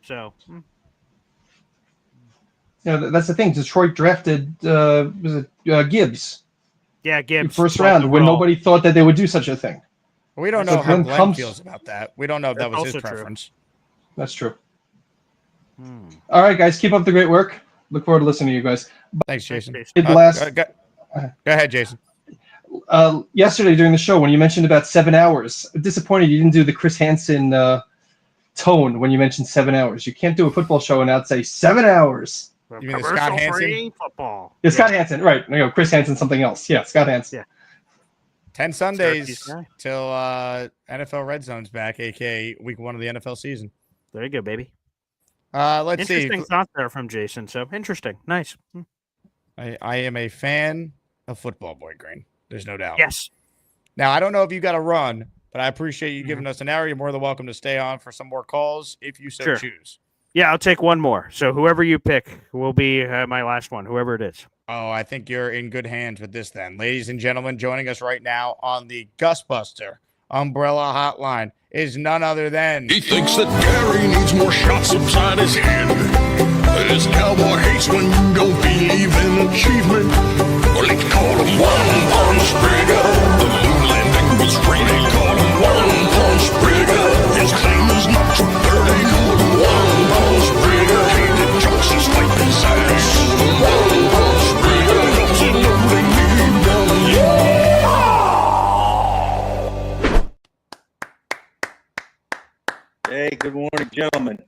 So, that's the thing. Detroit drafted Gibbs. Yeah, Gibbs. First round when nobody thought that they would do such a thing. We don't know how Glenn feels about that. We don't know if that was his preference. That's true. All right, guys, keep up the great work. Look forward to listening to you guys. Thanks, Jason. Go ahead, Jason. Yesterday during the show, when you mentioned about 7 hours, I'm disappointed you didn't do the Chris Hansen tone when you mentioned 7 hours. You can't do a football show and not say 7 hours. You mean the Scott Hansen? Football. Yeah, Scott Hansen, right. Chris Hansen, something else. Yeah, Scott Hansen. Yeah. 10 Sundays till NFL Red Zone's back, a.k.a. week 1 of the NFL season. There you go, baby. Let's see. Interesting thought there from Jason. So interesting. Nice. I am a fan of football, Boy Green. There's no doubt. Yes. Now, I don't know if you got to run. But I appreciate you giving us an hour. You're more than welcome to stay on for some more calls if you so Sure. choose. Yeah, I'll take one more. So whoever you pick will be my last one, whoever it is. Oh, I think you're in good hands with this then. Ladies and gentlemen, joining us right now on the Gusbuster Umbrella Hotline is none other than... He thinks that Gary needs more shots upside his head. This cowboy hates when you don't believe in achievement. Well, they call him One Punch Brigger. The moon landing was free. They call him One Punch Brigger. His claim is not too dirty. One Punch Brigger. Hated jokes and swiping sides. One Punch Brigger. Don't you know they need one? Yeah! Hey, good morning, gentlemen.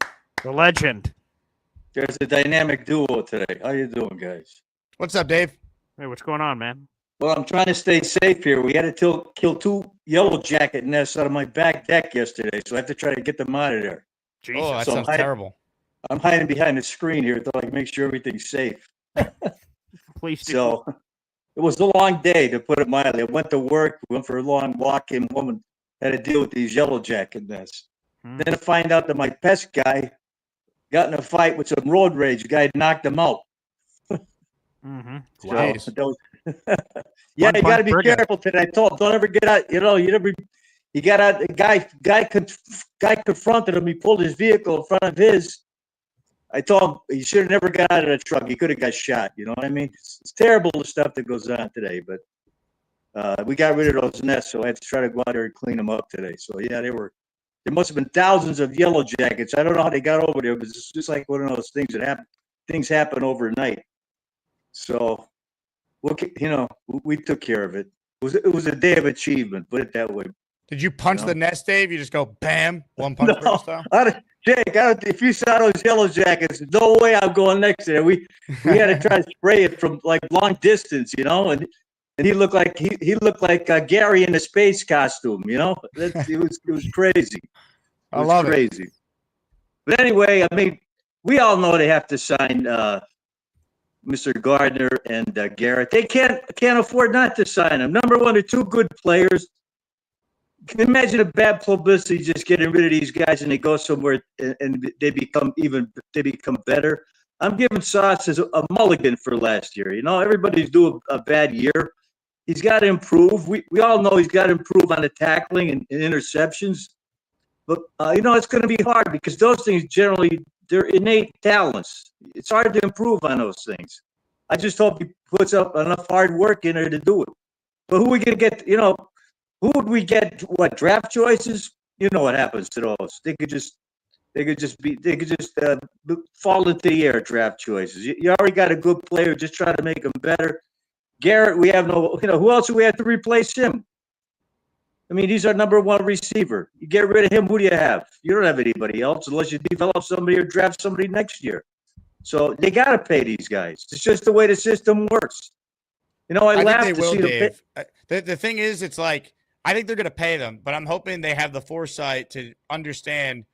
The legend. There's a dynamic duo today. How you doing, guys? What's up, Dave? Hey, what's going on, man? Well, I'm trying to stay safe here. We had to kill 2 yellow jacket nests out of my back deck yesterday, so I have to try to get them out of there. Jesus. Oh, that sounds terrible. I'm hiding behind the screen here to like make sure everything's safe. Please do. So it was a long day, to put it mildly. I went to work, went for a long walk, and woman had to deal with these yellow jacket nests. Then I find out that my pest guy got in a fight with some road rage. The guy knocked him out. Mm-hmm. Wow. Yeah, you got to be careful today. I told him, don't ever get out. He got out. The guy confronted him. He pulled his vehicle in front of his. I told him he should have never got out of the truck. He could have got shot. You know what I mean? It's terrible, the stuff that goes on today. But we got rid of those nests, so I had to try to go out there and clean them up today. So yeah, there must have been thousands of yellow jackets. I don't know how they got over there, but it's just like one of those things that happen. Things happen overnight. So, we took care of it. It was a day of achievement. Put it that way. Did you punch the nest, Dave? You just go bam, one punch style? Jake, if you saw those yellow jackets, no way I'm going next to it. We had to try to spray it from like long distance, and he looked like Gary in a space costume, It was crazy. I love crazy. it. But anyway, I mean, we all know they have to sign Mr. Gardner and Garrett. They can't afford not to sign them. Number one, they're 2 good players. Can you imagine a bad publicity just getting rid of these guys and they go somewhere and they become better? I'm giving Sauce a mulligan for last year. Everybody's doing a bad year. He's got to improve. We all know he's got to improve on the tackling and interceptions. But, it's going to be hard because those things generally, they're innate talents. It's hard to improve on those things. I just hope he puts up enough hard work in there to do it. But who are we going to get, who would we get? What, draft choices? You know what happens to those. They could just fall into the air, draft choices. You already got a good player. Just try to make them better. Garrett, we have who else do we have to replace him? I mean, he's our number 1 receiver. You get rid of him, who do you have? You don't have anybody else unless you develop somebody or draft somebody next year. So they got to pay these guys. It's just the way the system works. I laugh think they to will, see Dave. The thing is, it's like, I think they're going to pay them, but I'm hoping they have the foresight to understand,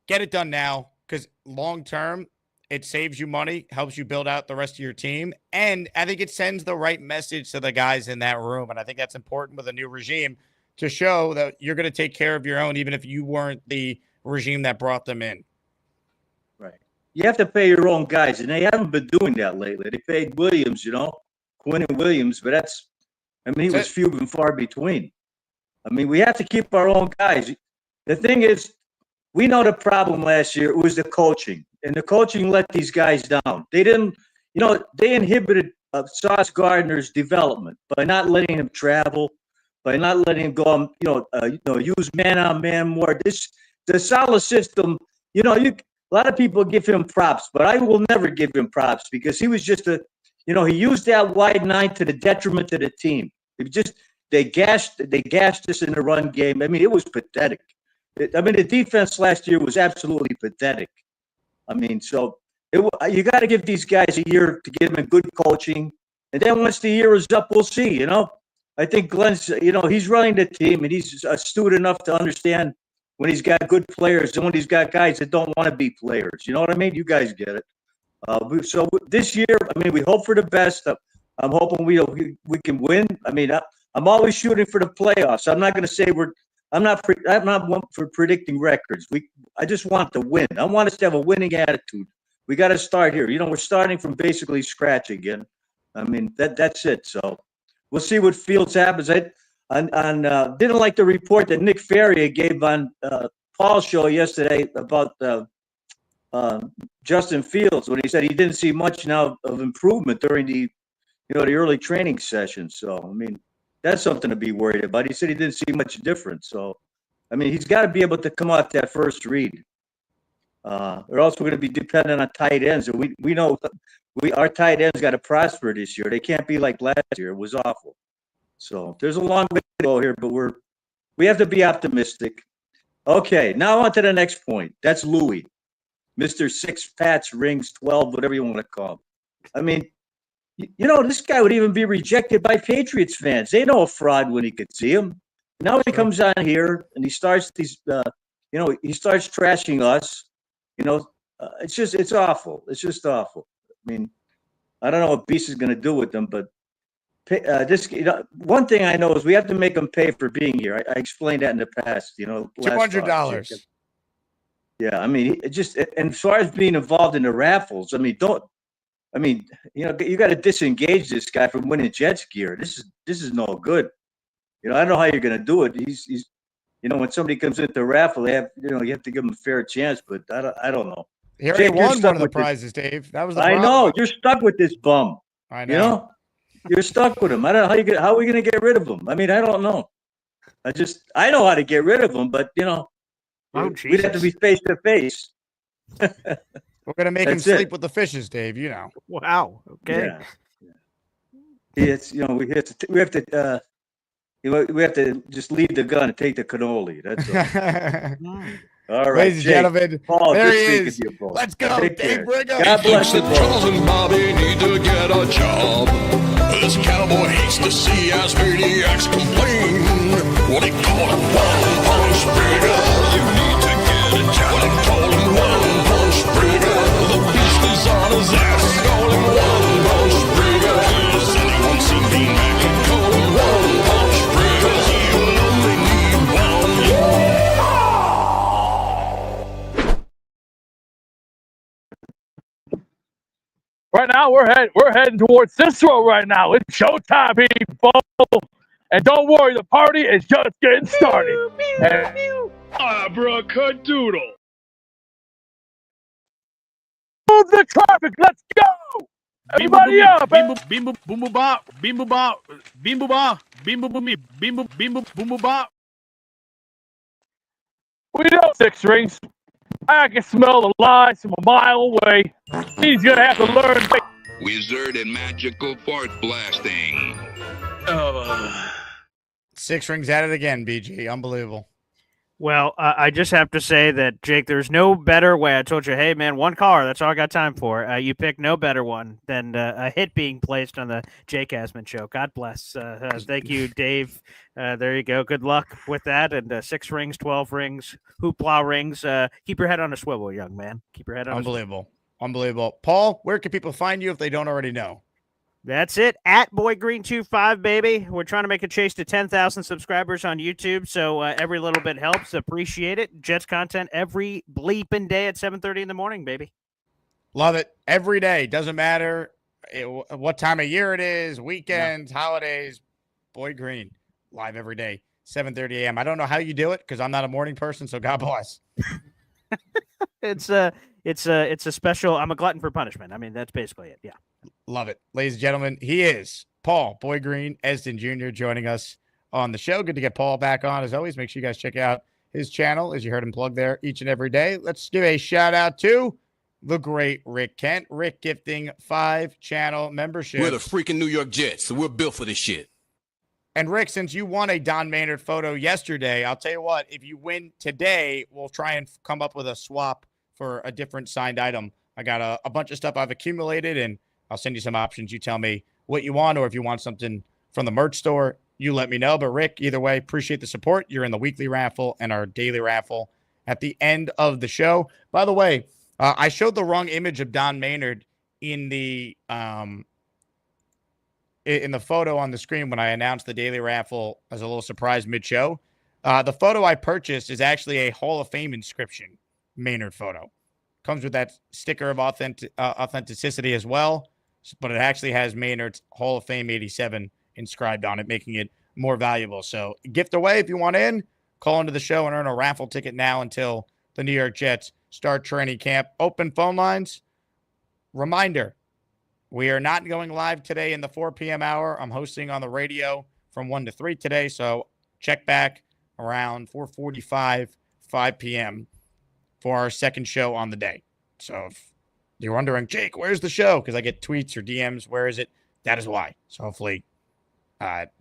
get it done now, because long-term, it saves you money, helps you build out the rest of your team, and I think it sends the right message to the guys in that room, and I think that's important with a new regime to show that you're going to take care of your own, even if you weren't the regime that brought them in. Right. You have to pay your own guys, and they haven't been doing that lately. They paid Williams, Quinn and Williams, but he was few and far between. I mean, we have to keep our own guys. The thing is, we know the problem last year was the coaching, and the coaching let these guys down. They didn't, they inhibited Sauce Gardner's development by not letting him travel, by not letting him go, use man-on-man more. The solid system, a lot of people give him props, but I will never give him props because he was just he used that wide 9 to the detriment to the team. They gashed us in the run game. I mean, it was pathetic. The defense last year was absolutely pathetic. I mean, so you got to give these guys a year to give them good coaching, and then once the year is up, we'll see. I think Glenn's, he's running the team, and he's astute enough to understand when he's got good players and when he's got guys that don't want to be players. You know what I mean? You guys get it. So this year, we hope for the best. I'm hoping we can win. I'm always shooting for the playoffs. I'm not going to say I'm not one for predicting records. I just want to win. I want us to have a winning attitude. We got to start here. We're starting from basically scratch again. I mean, that's it. So we'll see what Fields happens. I didn't like the report that Nick Ferrier gave on Paul's show yesterday about Justin Fields when he said he didn't see much now of improvement during the early training session. So I mean, that's something to be worried about. He said he didn't see much difference. So I mean, he's got to be able to come off that first read. We're also going to be dependent on tight ends, and we know our tight ends got to prosper this year. They can't be like last year. It was awful. So there's a long way to go here, but we have to be optimistic. Okay, now on to the next point. That's Louis, Mr. 6 Pats, Rings, 12, whatever you want to call him. I mean, this guy would even be rejected by Patriots fans. They know a fraud when he could see him. Now he comes on here and he starts he starts trashing us. It's awful. It's just awful. I mean, I don't know what Beast is going to do with them, but one thing I know is we have to make them pay for being here. I explained that in the past. $200. Yeah, I mean, and as far as being involved in the raffles, I mean, you got to disengage this guy from winning Jets gear. This is no good. I don't know how you're going to do it. He's when somebody comes into the raffle, you have to give him a fair chance. But I don't know. He already won one of the prizes, Dave. That was the problem. I know you're stuck with this bum. I know. You're stuck with him. I don't know how are we going to get rid of him? I mean, I don't know. I know how to get rid of him, but we'd have to be face to face. We're gonna make him sleep with the fishes, Dave. Wow. Okay. Yeah. It's we have to just leave the gun and take the cannoli. That's all. All right, ladies and gentlemen, Paul, there he is. Let's go, Dave Brigham. God bless you. Charles and Bobby need to get a job. This cowboy hates to see us maniacs complain. What they call him, one punch breaker. You need to get a job. What they call him, one punch breaker. The beast is on his ass. Call him one punch breaker. Has anyone seen Bean Mac and call him one punch breaker? You only need one. Right now, we're heading towards Cicero right now. It's showtime, people. And don't worry, the party is just getting started. Abracadabra. Move the traffic. Let's go. Everybody up. Bim boom boom bop. Bim boom bop. Bim boom bop. Bim boom boom bim boom boom boom bop. We know 6 Rings. I can smell the lies from a mile away. He's gonna have to learn. Wizard and magical fart blasting. 6 Rings at it again, BG. Unbelievable. Well, I just have to say that, Jake, there's no better way. I told you, hey, man, one caller. That's all I got time for. You picked no better one than a hit being placed on the Jake Asman show. God bless. Thank you, Dave. There you go. Good luck with that. And 6 rings, 12 rings, hoopla rings. Keep your head on a swivel, young man. Keep your head on Unbelievable. Unbelievable. Paul, where can people find you if they don't already know? That's it. At BoyGreen25, baby. We're trying to make a chase to 10,000 subscribers on YouTube, so every little bit helps. Appreciate it. Jets content every bleeping day at 7:30 in the morning, baby. Love it. Every day. Doesn't matter what time of year it is, weekends, holidays. Boy Green, live every day, 7:30 a.m. I don't know how you do it because I'm not a morning person, so God bless. It's a special. I'm a glutton for punishment. I mean, that's basically it. Yeah. Love it. Ladies and gentlemen, he is Paul Boy Green Esden Jr. joining us on the show. Good to get Paul back on. As always, make sure you guys check out his channel, as you heard him plug there each and every day. Let's give a shout out to the great Rick Kent. Rick gifting 5 channel membership. We're the freaking New York Jets, so we're built for this shit. And Rick, since you won a Don Maynard photo yesterday, I'll tell you what, if you win today, we'll try and come up with a swap for a different signed item. I got a bunch of stuff I've accumulated, and I'll send you some options. You tell me what you want, or if you want something from the merch store, you let me know. But Rick, either way, appreciate the support. You're in the weekly raffle and our daily raffle at the end of the show. By the way, I showed the wrong image of Don Maynard in the photo on the screen when I announced the daily raffle as a little surprise mid-show. The photo I purchased is actually a Hall of Fame inscription Maynard photo. Comes with that sticker of authenticity as well, but it actually has Maynard's Hall of Fame 87 inscribed on it, making it more valuable. So gift away if you want in. Call into the show and earn a raffle ticket now until the New York Jets start training camp. Open phone lines. Reminder, we are not going live today in the 4 p.m. hour. I'm hosting on the radio from 1 to 3 today, so check back around 4:45, 5 p.m. for our second show on the day. So if you're wondering, Jake, where's the show? Because I get tweets or DMs, where is it? That is why. So hopefully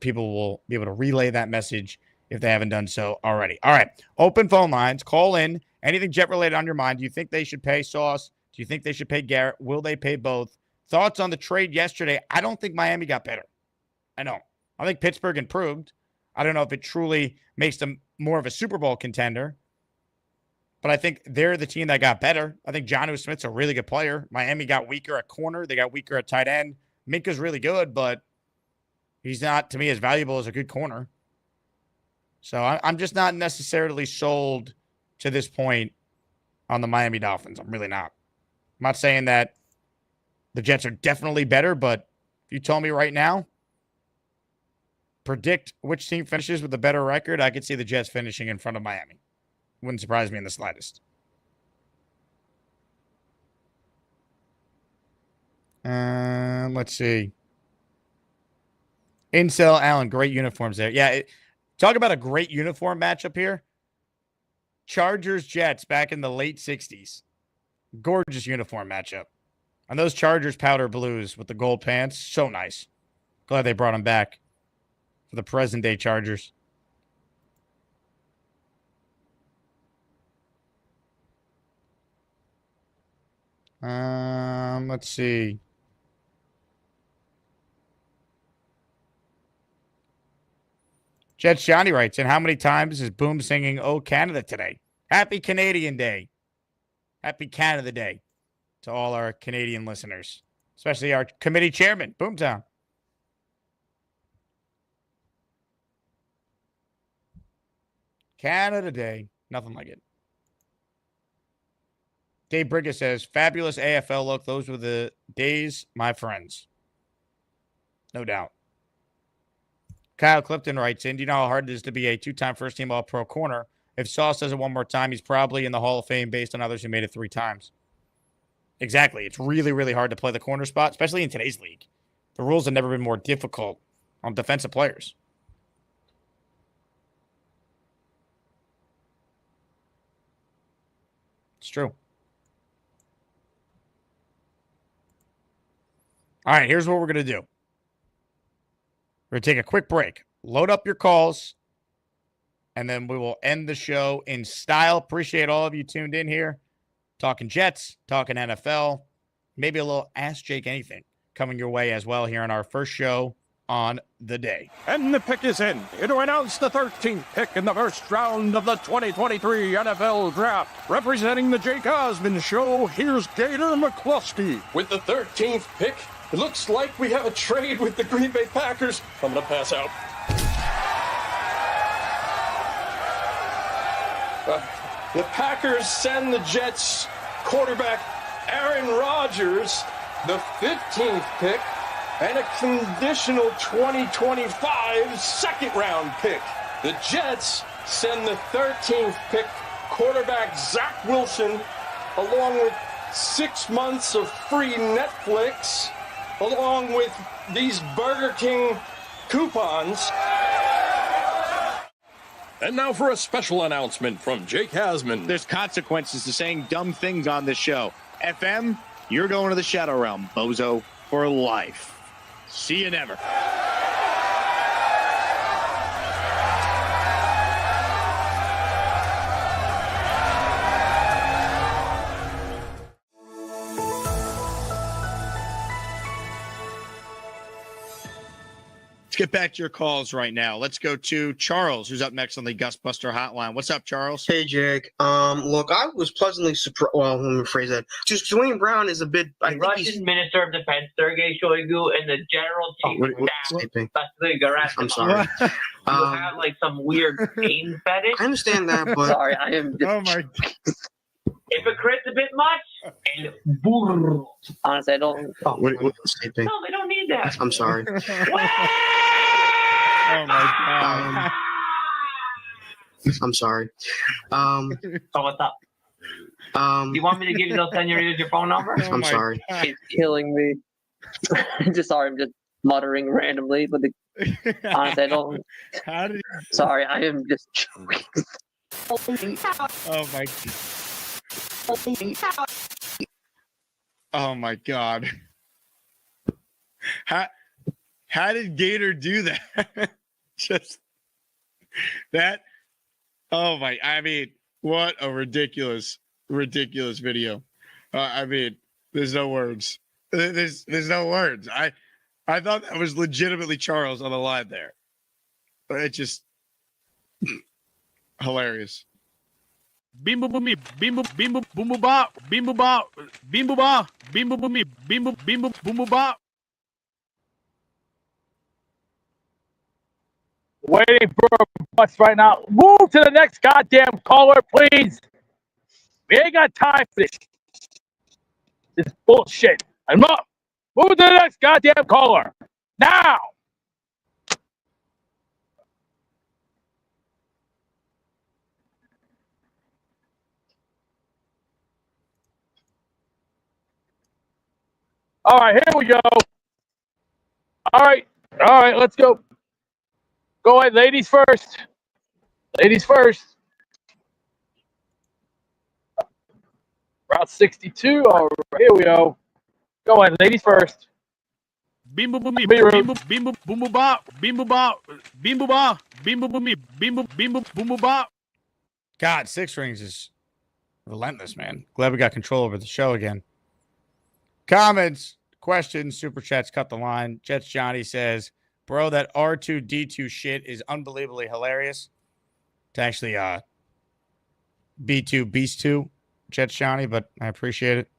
people will be able to relay that message if they haven't done so already. All right, open phone lines. Call in. Anything Jet-related on your mind? Do you think they should pay Sauce? Do you think they should pay Garrett? Will they pay both? Thoughts on the trade yesterday? I don't think Miami got better. I know. I think Pittsburgh improved. I don't know if it truly makes them more of a Super Bowl contender, but I think they're the team that got better. I think Jonnu Smith's a really good player. Miami got weaker at corner. They got weaker at tight end. Minka's really good, but he's not, to me, as valuable as a good corner. So I'm just not necessarily sold to this point on the Miami Dolphins. I'm really not. I'm not saying that the Jets are definitely better, but if you told me right now, predict which team finishes with a better record, I could see the Jets finishing in front of Miami. Wouldn't surprise me in the slightest. Let's see. Incel Allen, great uniforms there. Yeah, talk about a great uniform matchup here. Chargers Jets back in the late 60s. Gorgeous uniform matchup. And those Chargers powder blues with the gold pants, so nice. Glad they brought them back for the present day Chargers. Let's see. Jets Johnny writes in, how many times is Boom singing "Oh Canada" today? Happy Canadian Day. Happy Canada Day to all our Canadian listeners, especially our committee chairman, Boomtown. Canada Day. Nothing like it. Dave Brigga says, fabulous AFL look. Those were the days, my friends. No doubt. Kyle Clifton writes in, do you know how hard it is to be a two-time first-team All-Pro corner? If Sauce does it one more time, he's probably in the Hall of Fame based on others who made it 3 times. Exactly. It's really, really hard to play the corner spot, especially in today's league. The rules have never been more difficult on defensive players. It's true. All right, here's what we're going to do. We're going to take a quick break. Load up your calls, and then we will end the show in style. Appreciate all of you tuned in here. Talking Jets, talking NFL, maybe a little Ask Jake Anything coming your way as well here on our first show on the day. And the pick is in. To announce the 13th pick in the first round of the 2023 NFL Draft. Representing the Jake Asman Show, here's Gator McCluskey. With the 13th pick, it looks like we have a trade with the Green Bay Packers. I'm going to pass out. The Packers send the Jets quarterback Aaron Rodgers the 15th pick and a conditional 2025 second-round pick. The Jets send the 13th pick quarterback Zach Wilson along with 6 months of free Netflix along with these Burger King coupons. And now for a special announcement from Jake Asman. There's consequences to saying dumb things on this show. FM, you're going to the Shadow Realm, bozo, for life. See you never. Let's get back to your calls right now. Let's go to Charles, who's up next on the Gus Buster hotline. What's up, Charles? Hey, Jake. Look, I was pleasantly surprised. Well, let me rephrase that. Just Dwayne Brown is a bit. The Russian Minister of Defense, Sergei Shoigu, and the General Chief of Staff, Vasily Gerasimov. I'm sorry. You have like some weird pain fetish. I understand that, but sorry, I am. Oh my. Hypocrite's a bit much. And honestly, I don't. Oh, what sleeping? No, they don't need that. I'm sorry. Oh my God. I'm sorry. So what's up? You want me to give you those senoritas your phone number? I'm sorry. It's killing me. I'm just muttering randomly, but honestly, I don't. How did Sorry, I am just. Oh my. Oh my God. How did Gator do that? Just that. Oh my. I mean, what a ridiculous video. I mean, there's no words. There's no words. I thought that was legitimately Charles on the line there. But it just hilarious. Bimbo boomy, bimbo bimbo boomo bop, bimbo bop, bimbo bop, bimbo boomy, bimbo bimbo boomo bop. Waiting for a bus right now. Move to the next goddamn caller, please. We ain't got time for this. This bullshit. I'm up. Move to the next goddamn caller. Now. All right, here we go. All right, let's go. Go ahead, ladies first. Ladies first. Route 62. All right, here we go. Go ahead, ladies first. Bimbo boomy, bimbo bimbo boomo bop, bimbo bop, bimbo bop, bimbo boomy, bimbo bimbo boomo bop. God, 6 rings is relentless, man. Glad we got control over the show again. Comments, questions, super chats, cut the line. Jets Johnny says, bro, that R2D2 shit is unbelievably hilarious. It's actually B2 Beast 2, Jets Johnny, but I appreciate it.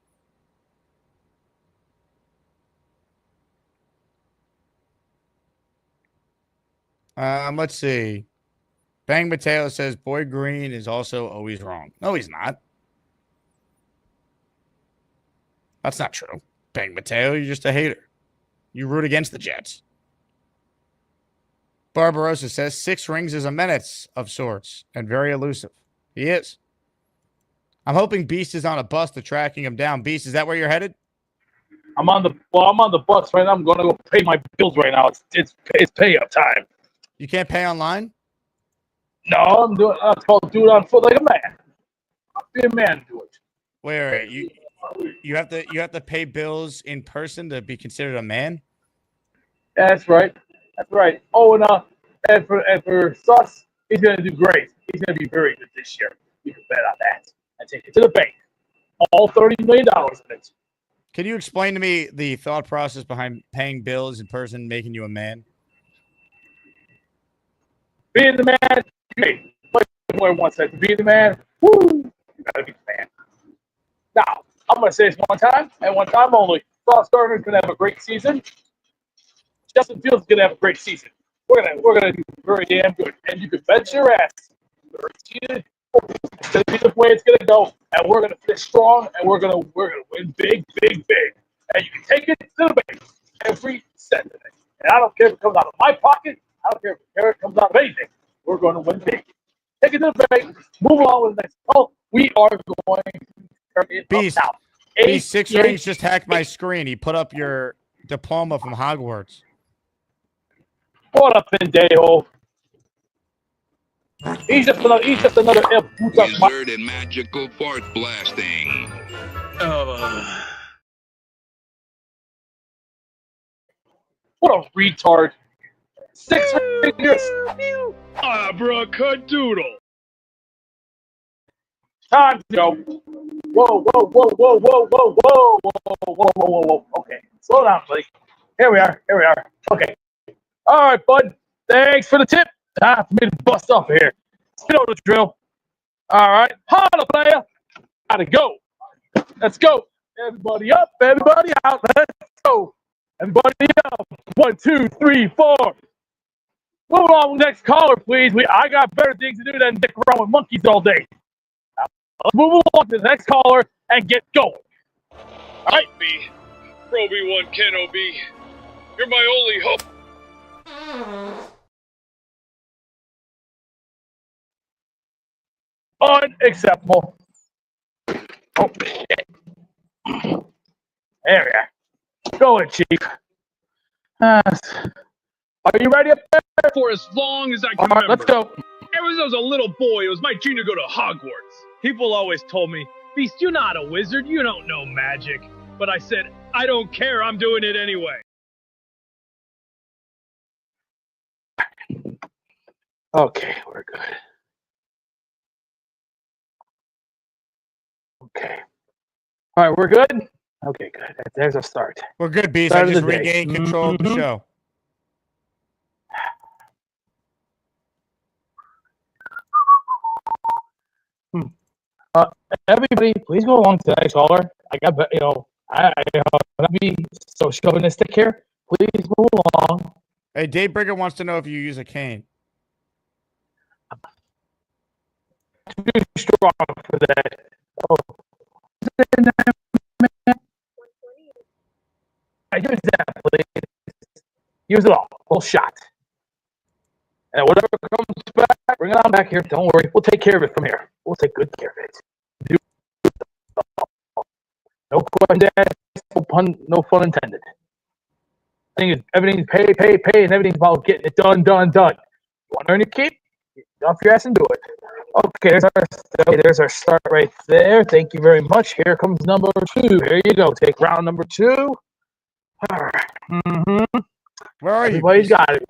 Let's see. Bang Mateo says, Boy Green is also always wrong. No, he's not. That's not true. Bang Mateo, you're just a hater. You root against the Jets. Barbarossa says 6 rings is a menace of sorts and very elusive. He is. I'm hoping Beast is on a bus to tracking him down. Beast, is that where you're headed? I'm on the bus right now. I'm going to go pay my bills right now. It's pay up time. You can't pay online? No, I'm doing. It's called do it on foot like a man. I'll be a man and do it. Wait. You have to pay bills in person to be considered a man? That's right. That's right. Oh, and for Sauce, he's gonna do great. He's gonna be very good this year. You can bet on that. I take it to the bank. All $30 million of it. Can you explain to me the thought process behind paying bills in person, making you a man? Being the man, hey, like once said, being the man, woo, you gotta be the man. Now, I'm gonna say this one time and one time only. Sauce Gardner gonna have a great season. Justin Fields is gonna have a great season. We're gonna do very damn good, and you can bet your ass. It's gonna be the way it's gonna go, and we're gonna finish strong, and we're gonna win big, and you can take it to the bank every cent of it. And I don't care if it comes out of my pocket. I don't care if it comes out of anything. We're going to win big. Take it to the bank. Move on with the next call. We are going to turn it Beast, up now. Beast 6 rings just hacked my screen. He put up your diploma from Hogwarts. What up, Pendejo? He's just another Wizard and magical fart blasting. What a retard. 6 fingers. Abracadabra. Time to go. Whoa. Okay. Slow down, please. Here we are. Okay. All right, bud. Thanks for the tip. Time for me to bust off here. You know the drill. All right. Holla, player. Gotta go. Let's go. Everybody up, everybody out. Let's go. Everybody up. 1, 2, 3, 4. Move on, next caller, please. I got better things to do than dick around with monkeys all day. Let's move on to the next caller and get going. All right. Roby 1 Ken OB. You're my only hope. Unacceptable. Oh, shit. There we are. Go ahead, Chief. Are you ready up there? For as long as I can All right, remember. let's go. Ever since I was a little boy, it was my dream to go to Hogwarts. People always told me, Beast, you're not a wizard, you don't know magic. But I said, I don't care, I'm doing it anyway. Okay, we're good. Okay. All right, we're good? Okay, good. There's a start. We're good, Beast. Start I of just the day. regained control of the show. Everybody, please go along to the next caller. I got, not be so chauvinistic here. Please move along. Hey, Dave Brigger wants to know if you use a cane. Too strong for that. Oh. I use that, please. Use it all. Whole shot. And whatever comes back, bring it on back here. Don't worry. We'll take care of it from here. We'll take good care of it. No question asked, no fun intended. Everything's pay, and everything's about getting it done. You want to earn your keep? Get off your ass and do it. Okay, there's our start right there. Thank you very much. Here comes number 2. Here you go. Take round number 2. All right. Where are you? Everybody's got it.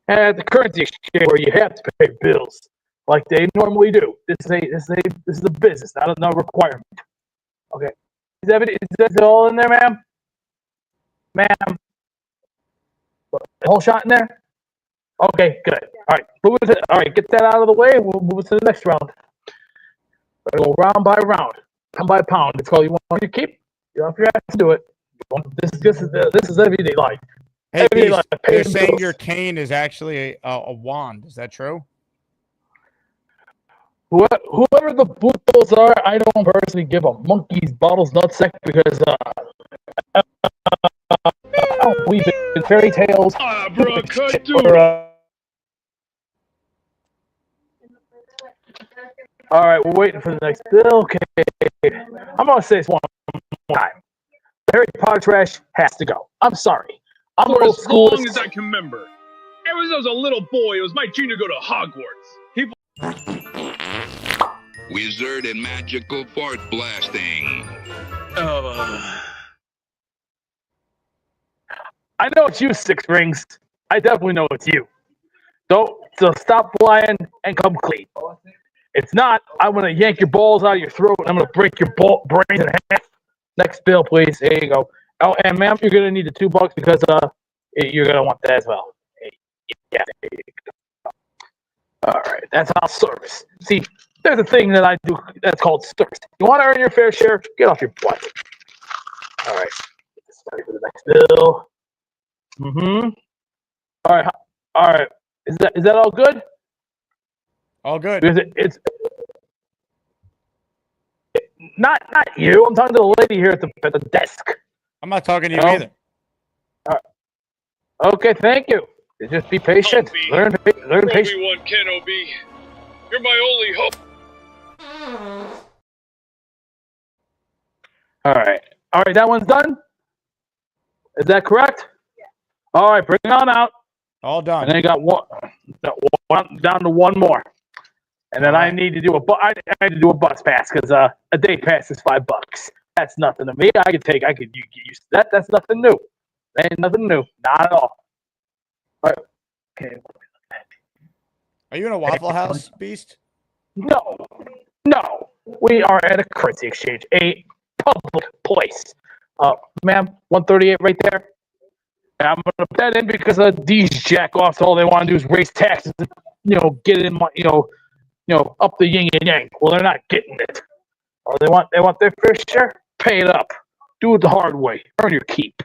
At the currency exchange where you have to pay bills like they normally do. This is a business, not a requirement. Okay. Is that all in there, ma'am? Ma'am? The whole shot in there? Okay, good. All right, get that out of the way. We'll move to the next round. We'll go round by round, pound by pound. It's called you want to keep. You have to do it. This is everyday life. Hey, everyday Beast, life. you're saying your cane is actually a wand. Is that true? Whoever the bulls are, I don't personally give a monkey's bottles nutsack because I don't believe in fairy tales. Bro, all right, we're waiting for the next bill. Okay, I'm gonna say this one more time. Harry Potter trash has to go. I'm sorry. I'm For old as school. long as I can remember. Ever since I was a little boy, it was my dream to go to Hogwarts. People. Wizard and magical fart blasting. I know it's you, Six Rings. I definitely know it's you. So stop flying and come clean. If not, I'm going to yank your balls out of your throat and I'm going to break your brains in half. Next bill, please. There you go. Oh, and ma'am, you're going to need the $2 because you're going to want that as well. Yeah, there you go. All right, that's our service. See, there's a thing that I do that's called service. You want to earn your fair share? Get off your butt. All right, ready for the next bill. All right. Is that all good? All good. Because it's not you. I'm talking to the lady here at the desk. I'm not talking to you either. All right. Okay, thank you. Just be patient. Learn patience. Roby 1 Ken OB. You're my only hope. All right, that one's done. Is that correct? Yeah. All right, bring it on out. All done. And then you got one down to one more. And then I need to do a bus pass because a day pass is $5. That's nothing to me. I could use that. That's nothing new. Ain't nothing new. Not at all. All right. Okay. Are you in a Waffle House, Beast? No. We are at a currency exchange, a public place. Ma'am, 138 right there. I'm going to put that in because these jack-offs, all they want to do is raise taxes, get in, up the yin and yang. Well, they're not getting it. Oh, they want their fair share? Pay it up. Do it the hard way. Earn your keep.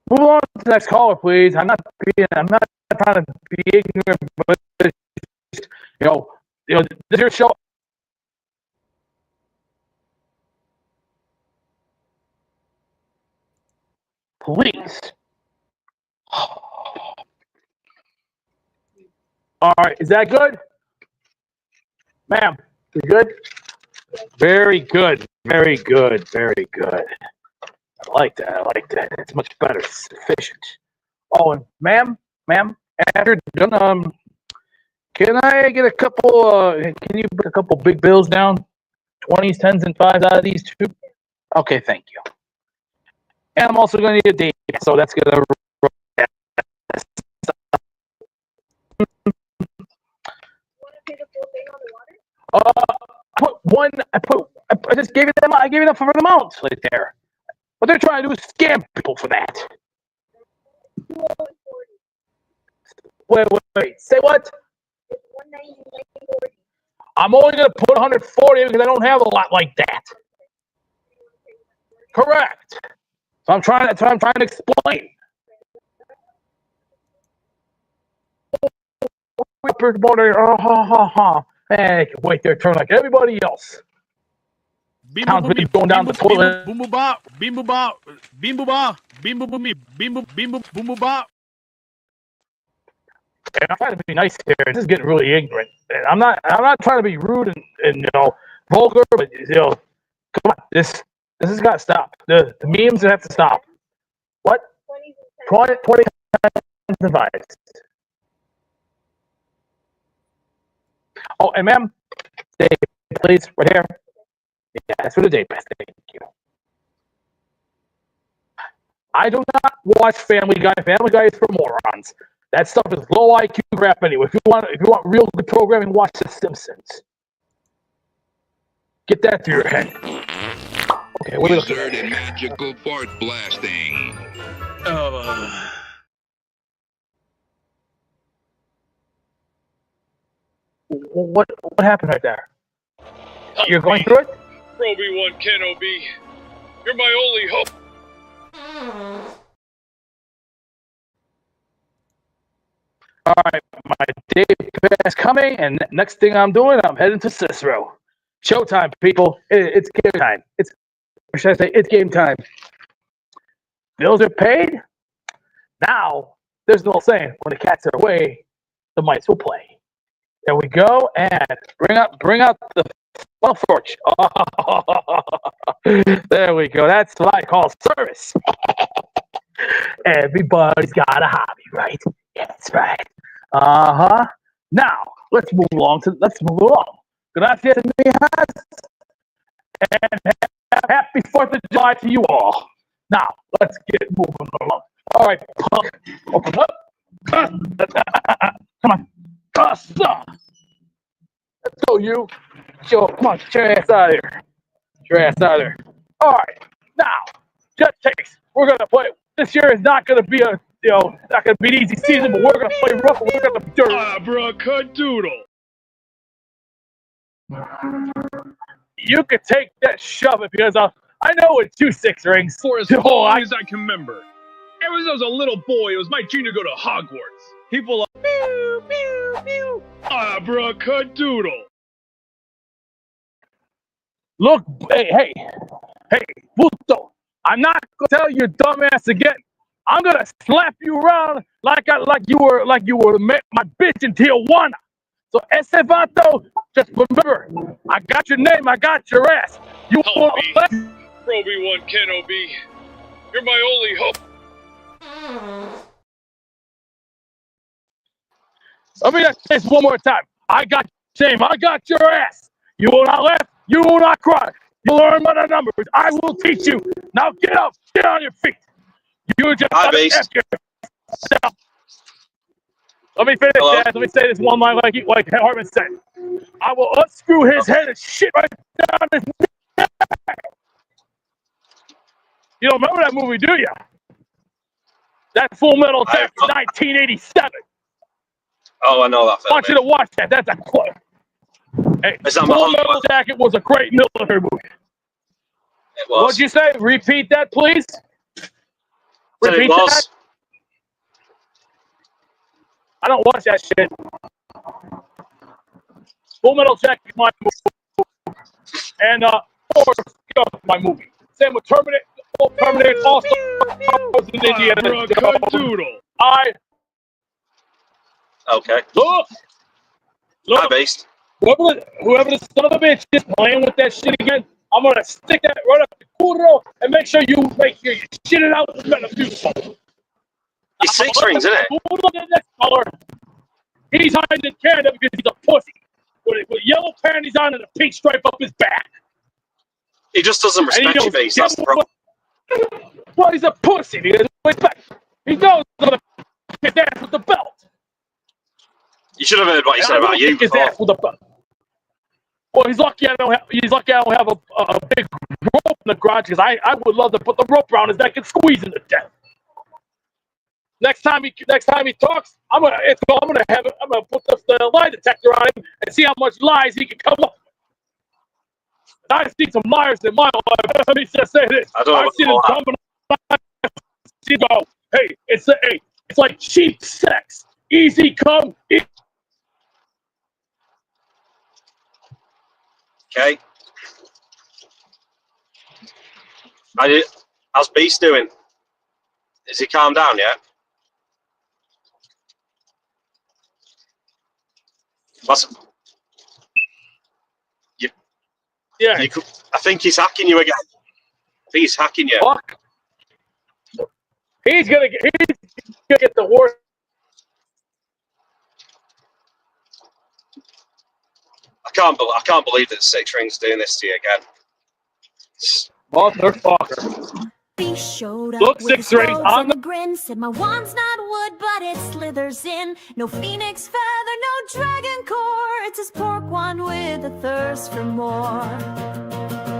Move on to the next caller, please. I'm not trying to be ignorant, but this is your show. Please. All right, is that good? Ma'am, you good? Very good. Very good. Very good. I like that. It's much better. Sufficient. Oh, and ma'am, after done, can I get a couple, can you put a couple big bills down? 20s, 10s, and 5s out of these two? Okay, thank you. And I'm also going to need a date, so that's going to... I just gave you them. I gave you them for the amount right there. What they're trying to do is scam people for that. Wait. Say what? I'm only going to put 140 because I don't have a lot like that. Correct. So I'm trying to explain. Hey, wait their turn like everybody else. Going down the toilet. Boom boom bop, beam boom bop, beam boom bop, beam boom boom beam boom bop. I'm trying to be nice here. This is getting really ignorant. I'm not trying to be rude and vulgar, but come on, this has got to stop. The memes have to stop. What? 20 and 5s. Oh, and ma'am, Dave, please, right here. Yeah, that's for the day pass. Thank you. I do not watch Family Guy. Family Guy is for morons. That stuff is low IQ crap anyway. If you want real good programming, watch The Simpsons. Get that through your head. Okay, what are we looking at? Wizard and magical fart blasting. What happened right there? You're going through it? Obi-Wan Kenobi, you're my only hope. All right, my day pass coming, and next thing I'm doing, I'm heading to Cicero. Showtime, people. It's game time. It's game time. Bills are paid. Now, there's no saying, when the cats are away, the mice will play. There we go, and bring out the forge. There we go. That's what I call service. Everybody's got a hobby, right? Yeah, that's right. Now let's move along. Gracias, mijas, and happy 4th of July to you all. Now let's get moving along. All right, punk, open up. Come on. Let's go, you. Come on, get your ass out of here. Get your ass out of there. All right, now, just takes. We're gonna play. This year is not gonna be not gonna be an easy season, but we're gonna play rough. We're gonna be dirty. Abracadabra. You could take that, shove it, because I know it's 2-6 rings. For as long as I can remember, ever since I was a little boy, it was my dream to go to Hogwarts. People are pew pew pew. Abracadoodle. Look, hey, Busto, I'm not gonna tell you dumbass again. I'm gonna slap you around like you were my bitch in Tijuana. So ese vato, just remember, I got your name, I got your ass. You Help me, Obi-Wan Kenobi. You're my only hope. Let me just say this one more time. I got your name, I got your ass. You will not laugh, you will not cry. You learn by the numbers. I will teach you. Now get up, get on your feet. You just gotta ask yourself. Let me finish, Dad. Let me say this one line like Hartman said. I will unscrew his head and shit right down his neck. You don't remember that movie, do you? That's Full Metal Jacket, 1987. Oh, I know that I film. want you to watch that. That's a quote. Hey, Is that Full my Metal Jacket was a great military movie. It was. What'd you say? Repeat that, please. Said Repeat it was. that. I don't watch that shit. Full Metal Jacket is my movie. And my movie. Same with Terminator. Terminator also was in Indiana Jones. Okay. Look, Hi, Beast. whoever the son of a bitch is playing with that shit again, I'm gonna stick that right up the culo and make sure you shit it out with Metamucil. He's 6 rings, isn't it? He's hiding in Canada because he's a pussy with yellow panties on and a pink stripe up his back. He just doesn't respect you, Beast. That's the problem. Well, he's a pussy. He doesn't respect. He knows how to his ass with the belt. You should have heard what he said about you His ass with the belt. Well, he's lucky I don't have a big rope in the garage because I would love to put the rope around his neck and squeeze him to death. Next time he talks, I'm gonna put the lie detector on him and see how much lies he can come up with. I've seen some liars in my life. Let me just say this. I've seen him jumping on go, hey, it's like cheap sex. Easy come, easy. Okay. How's Beast doing? Is he calmed down yet? Yeah. I think he's hacking you again. I think he's hacking you. Fuck. He's gonna get the worst. I can't believe that 6 rings doing this to you again. Motherfucker. He showed up Look, with 6 rings on the grin. Said my wand's not wood, but it slithers in. No phoenix feather, no dragon core. It's his pork wand with a thirst for more.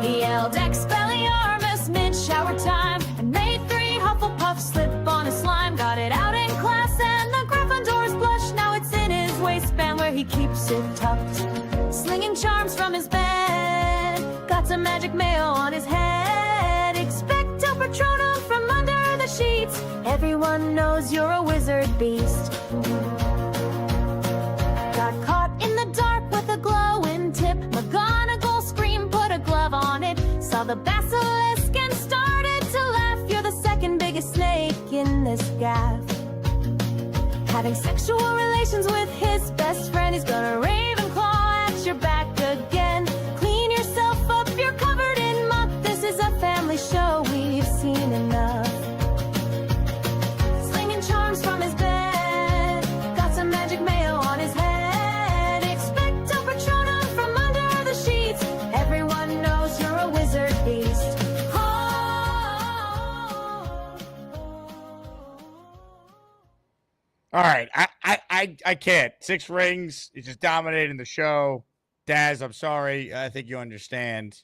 He yelled Expelliarmus mid shower time and made 3 Hufflepuffs slip on his slime. Got it out in class and the Gryffindors blush. Now it's in his waistband where he keeps it tucked. Slinging charms from his bed. Got some magic mail on his head. Expecto Patronum from under the sheets. Everyone knows you're a wizard beast. Got caught in the dark with a glowing tip. McGonagall screamed, put a glove on it. Saw the basilisk and started to laugh. You're the second biggest snake in this gaff. Having sexual relations with his best friend. He's gonna Ravenclaw at your back again. Clean yourself up, you're covered in muck. This is a family show, we've seen enough. Slinging charms from his bed. Got some magic mail on his head. Expecto Patronum from under the sheets. Everyone knows you're a wizard beast. All right, I can't. 6 rings. He's just dominating the show. Daz, I'm sorry. I think you understand.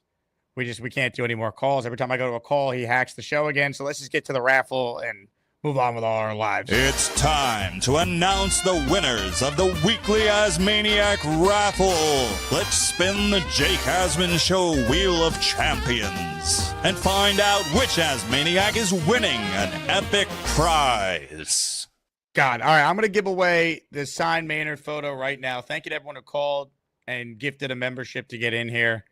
We can't do any more calls. Every time I go to a call, he hacks the show again. So let's just get to the raffle and move on with all our lives. It's time to announce the winners of the weekly Asmaniac raffle. Let's spin the Jake Asman Show Wheel of Champions and find out which Asmaniac is winning an epic prize. God. All right, I'm going to give away the signed Maynard photo right now. Thank you to everyone who called and gifted a membership to get in here.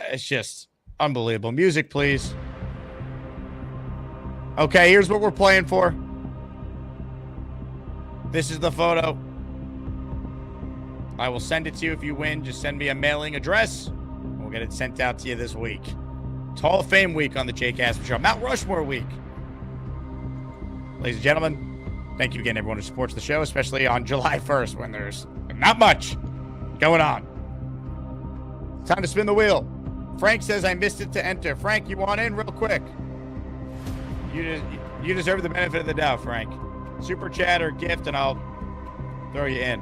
It's just unbelievable. Music, please. Okay, here's what we're playing for. This is the photo. I will send it to you if you win. Just send me a mailing address. We'll get it sent out to you this week. It's Hall of Fame week on the Jake Asman Show. Mount Rushmore week. Ladies and gentlemen, thank you again, everyone who supports the show, especially on July 1st when there's not much going on. Time to spin the wheel. Frank says I missed it to enter. Frank, you want in real quick? You deserve the benefit of the doubt, Frank. Super chat or gift, and I'll throw you in.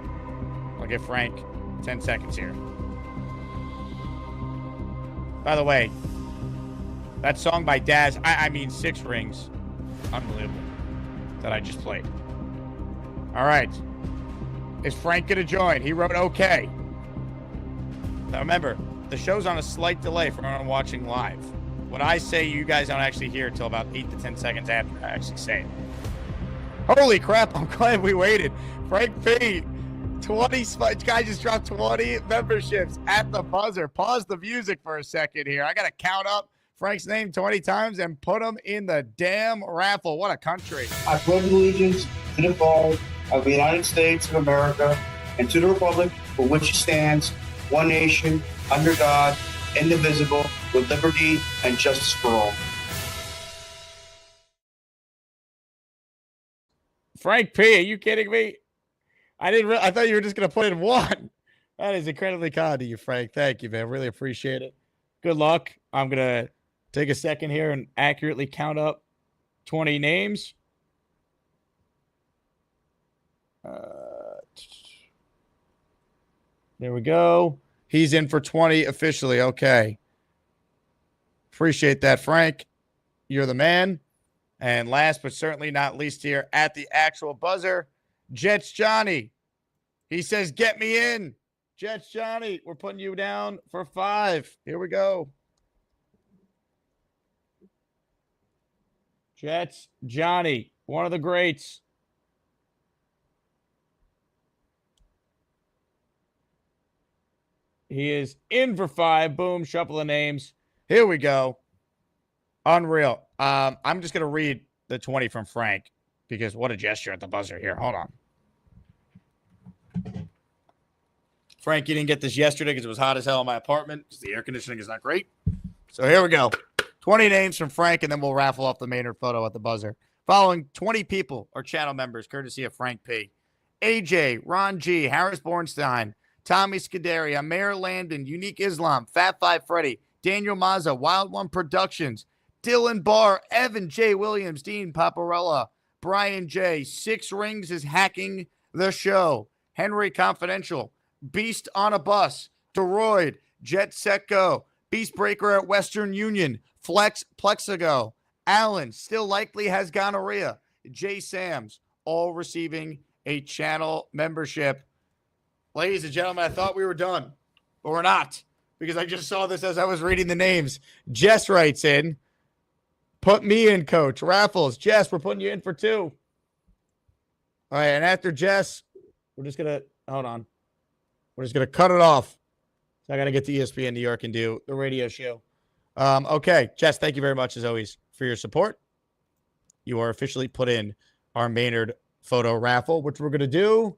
I'll give Frank 10 seconds here. By the way, that song by Daz, I mean 6 rings. Unbelievable. that I just played. All right. Is Frank going to join? He wrote okay. Now remember, the show's on a slight delay for anyone watching live. What I say, you guys don't actually hear until about 8 to 10 seconds after I actually say it. Holy crap, I'm glad we waited. Frank P, 20, guy just dropped 20 memberships at the buzzer. Pause the music for a second here. I got to count up Frank's name 20 times and put him in the damn raffle. What a country. I pledge allegiance to the flag of the United States of America and to the republic for which it stands, one nation, under God, indivisible, with liberty and justice for all. Frank P, are you kidding me? I thought you were just going to put in one. That is incredibly kind of you, Frank. Thank you, man. Really appreciate it. Good luck. I'm going to take a second here and accurately count up 20 names. There we go. He's in for 20 officially. Okay. Appreciate that, Frank. You're the man. And last but certainly not least here at the actual buzzer, Jets Johnny. He says, get me in. Jets Johnny, we're putting you down for 5. Here we go. Jets Johnny, one of the greats. He is in for 5. Boom, shuffle the names. Here we go. Unreal. I'm just going to read the 20 from Frank because what a gesture at the buzzer here. Hold on. Frank, you didn't get this yesterday because it was hot as hell in my apartment because the air conditioning is not great. So here we go. 20 names from Frank, and then we'll raffle off the Maynard photo at the buzzer. Following 20 people are channel members, courtesy of Frank P. AJ, Ron G, Harris Bornstein, Tommy Scuderia, Mayor Landon, Unique Islam, Fat Five Freddy, Daniel Mazza, Wild One Productions, Dylan Barr, Evan J. Williams, Dean Paparella, Brian J. Six Rings is hacking the show, Henry Confidential, Beast on a Bus, Deroid, Jet Setco, Beast Breaker at Western Union, Flex Plexigo, Allen still likely has gonorrhea, Jay Sams, all receiving a channel membership. Ladies and gentlemen, I thought we were done, but we're not because I just saw this as I was reading the names. Jess writes in, put me in, coach. Raffles, Jess, we're putting you in for 2. All right, and after Jess, we're just going to, hold on. We're just going to cut it off. So I got to get to ESPN New York and do the radio show. Okay, Jess, thank you very much, as always, for your support. You are officially put in our Maynard photo raffle, which we're going to do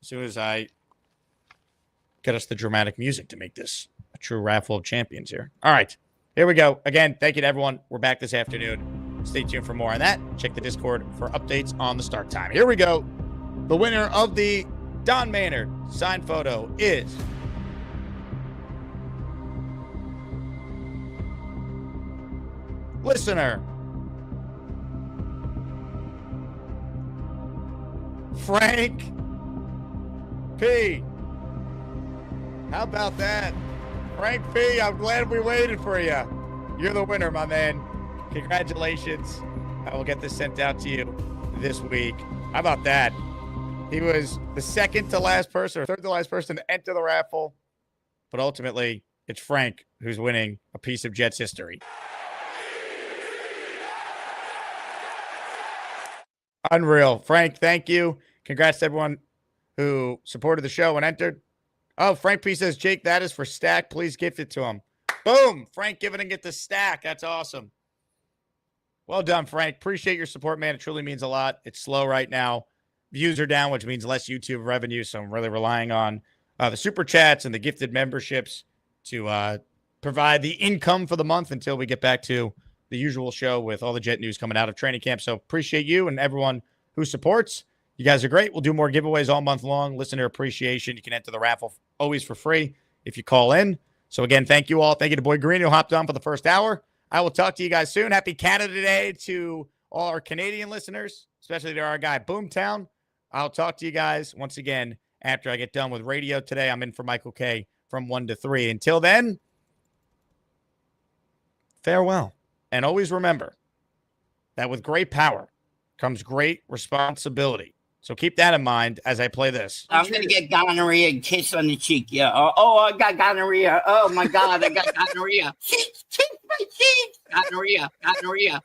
as soon as I get us the dramatic music to make this a true raffle of champions here. All right, here we go. Again, thank you to everyone. We're back this afternoon. Stay tuned for more on that. Check the Discord for updates on the start time. Here we go. The winner of the Don Maynard signed photo is listener Frank P. How about that? Frank P., I'm glad we waited for you. You're the winner, my man. Congratulations. I will get this sent out to you this week. How about that? He was the second to last person or third to last person to enter the raffle. But ultimately, it's Frank who's winning a piece of Jets history. Unreal. Frank, thank you. Congrats to everyone who supported the show and entered. Oh, Frank P says, Jake, that is for Stack. Please gift it to him. Boom. Frank giving it to Stack. That's awesome. Well done, Frank. Appreciate your support, man. It truly means a lot. It's slow right now. Views are down, which means less YouTube revenue. So I'm really relying on the super chats and the gifted memberships to provide the income for the month until we get back to the usual show with all the Jet news coming out of training camp. So appreciate you and everyone who supports. You guys are great. We'll do more giveaways all month long. Listener appreciation. You can enter the raffle always for free if you call in. So again, thank you all. Thank you to Boy Green who hopped on for the first hour. I will talk to you guys soon. Happy Canada Day to all our Canadian listeners, especially to our guy Boomtown. I'll talk to you guys once again after I get done with radio today. I'm in for Michael K from 1 to 3. Until then, farewell. And always remember that with great power comes great responsibility. So keep that in mind as I play this. I'm going to get gonorrhea and kiss on the cheek. Yeah. Oh, I got gonorrhea. Oh, my God. I got gonorrhea. Kiss my cheek. Gonorrhea. Gonorrhea.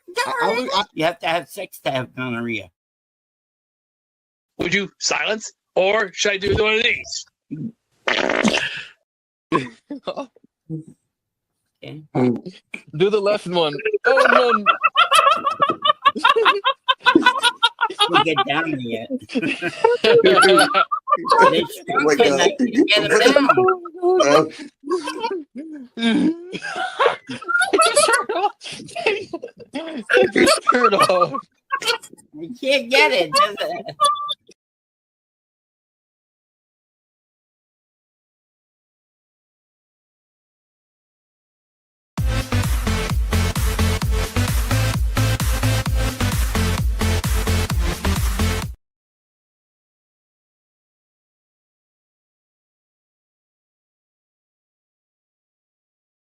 You have to have sex to have gonorrhea. Would you silence, or should I do one of these? Do the left one. Oh, no. We'll get down to yet. Take your shirt off. You can't get it.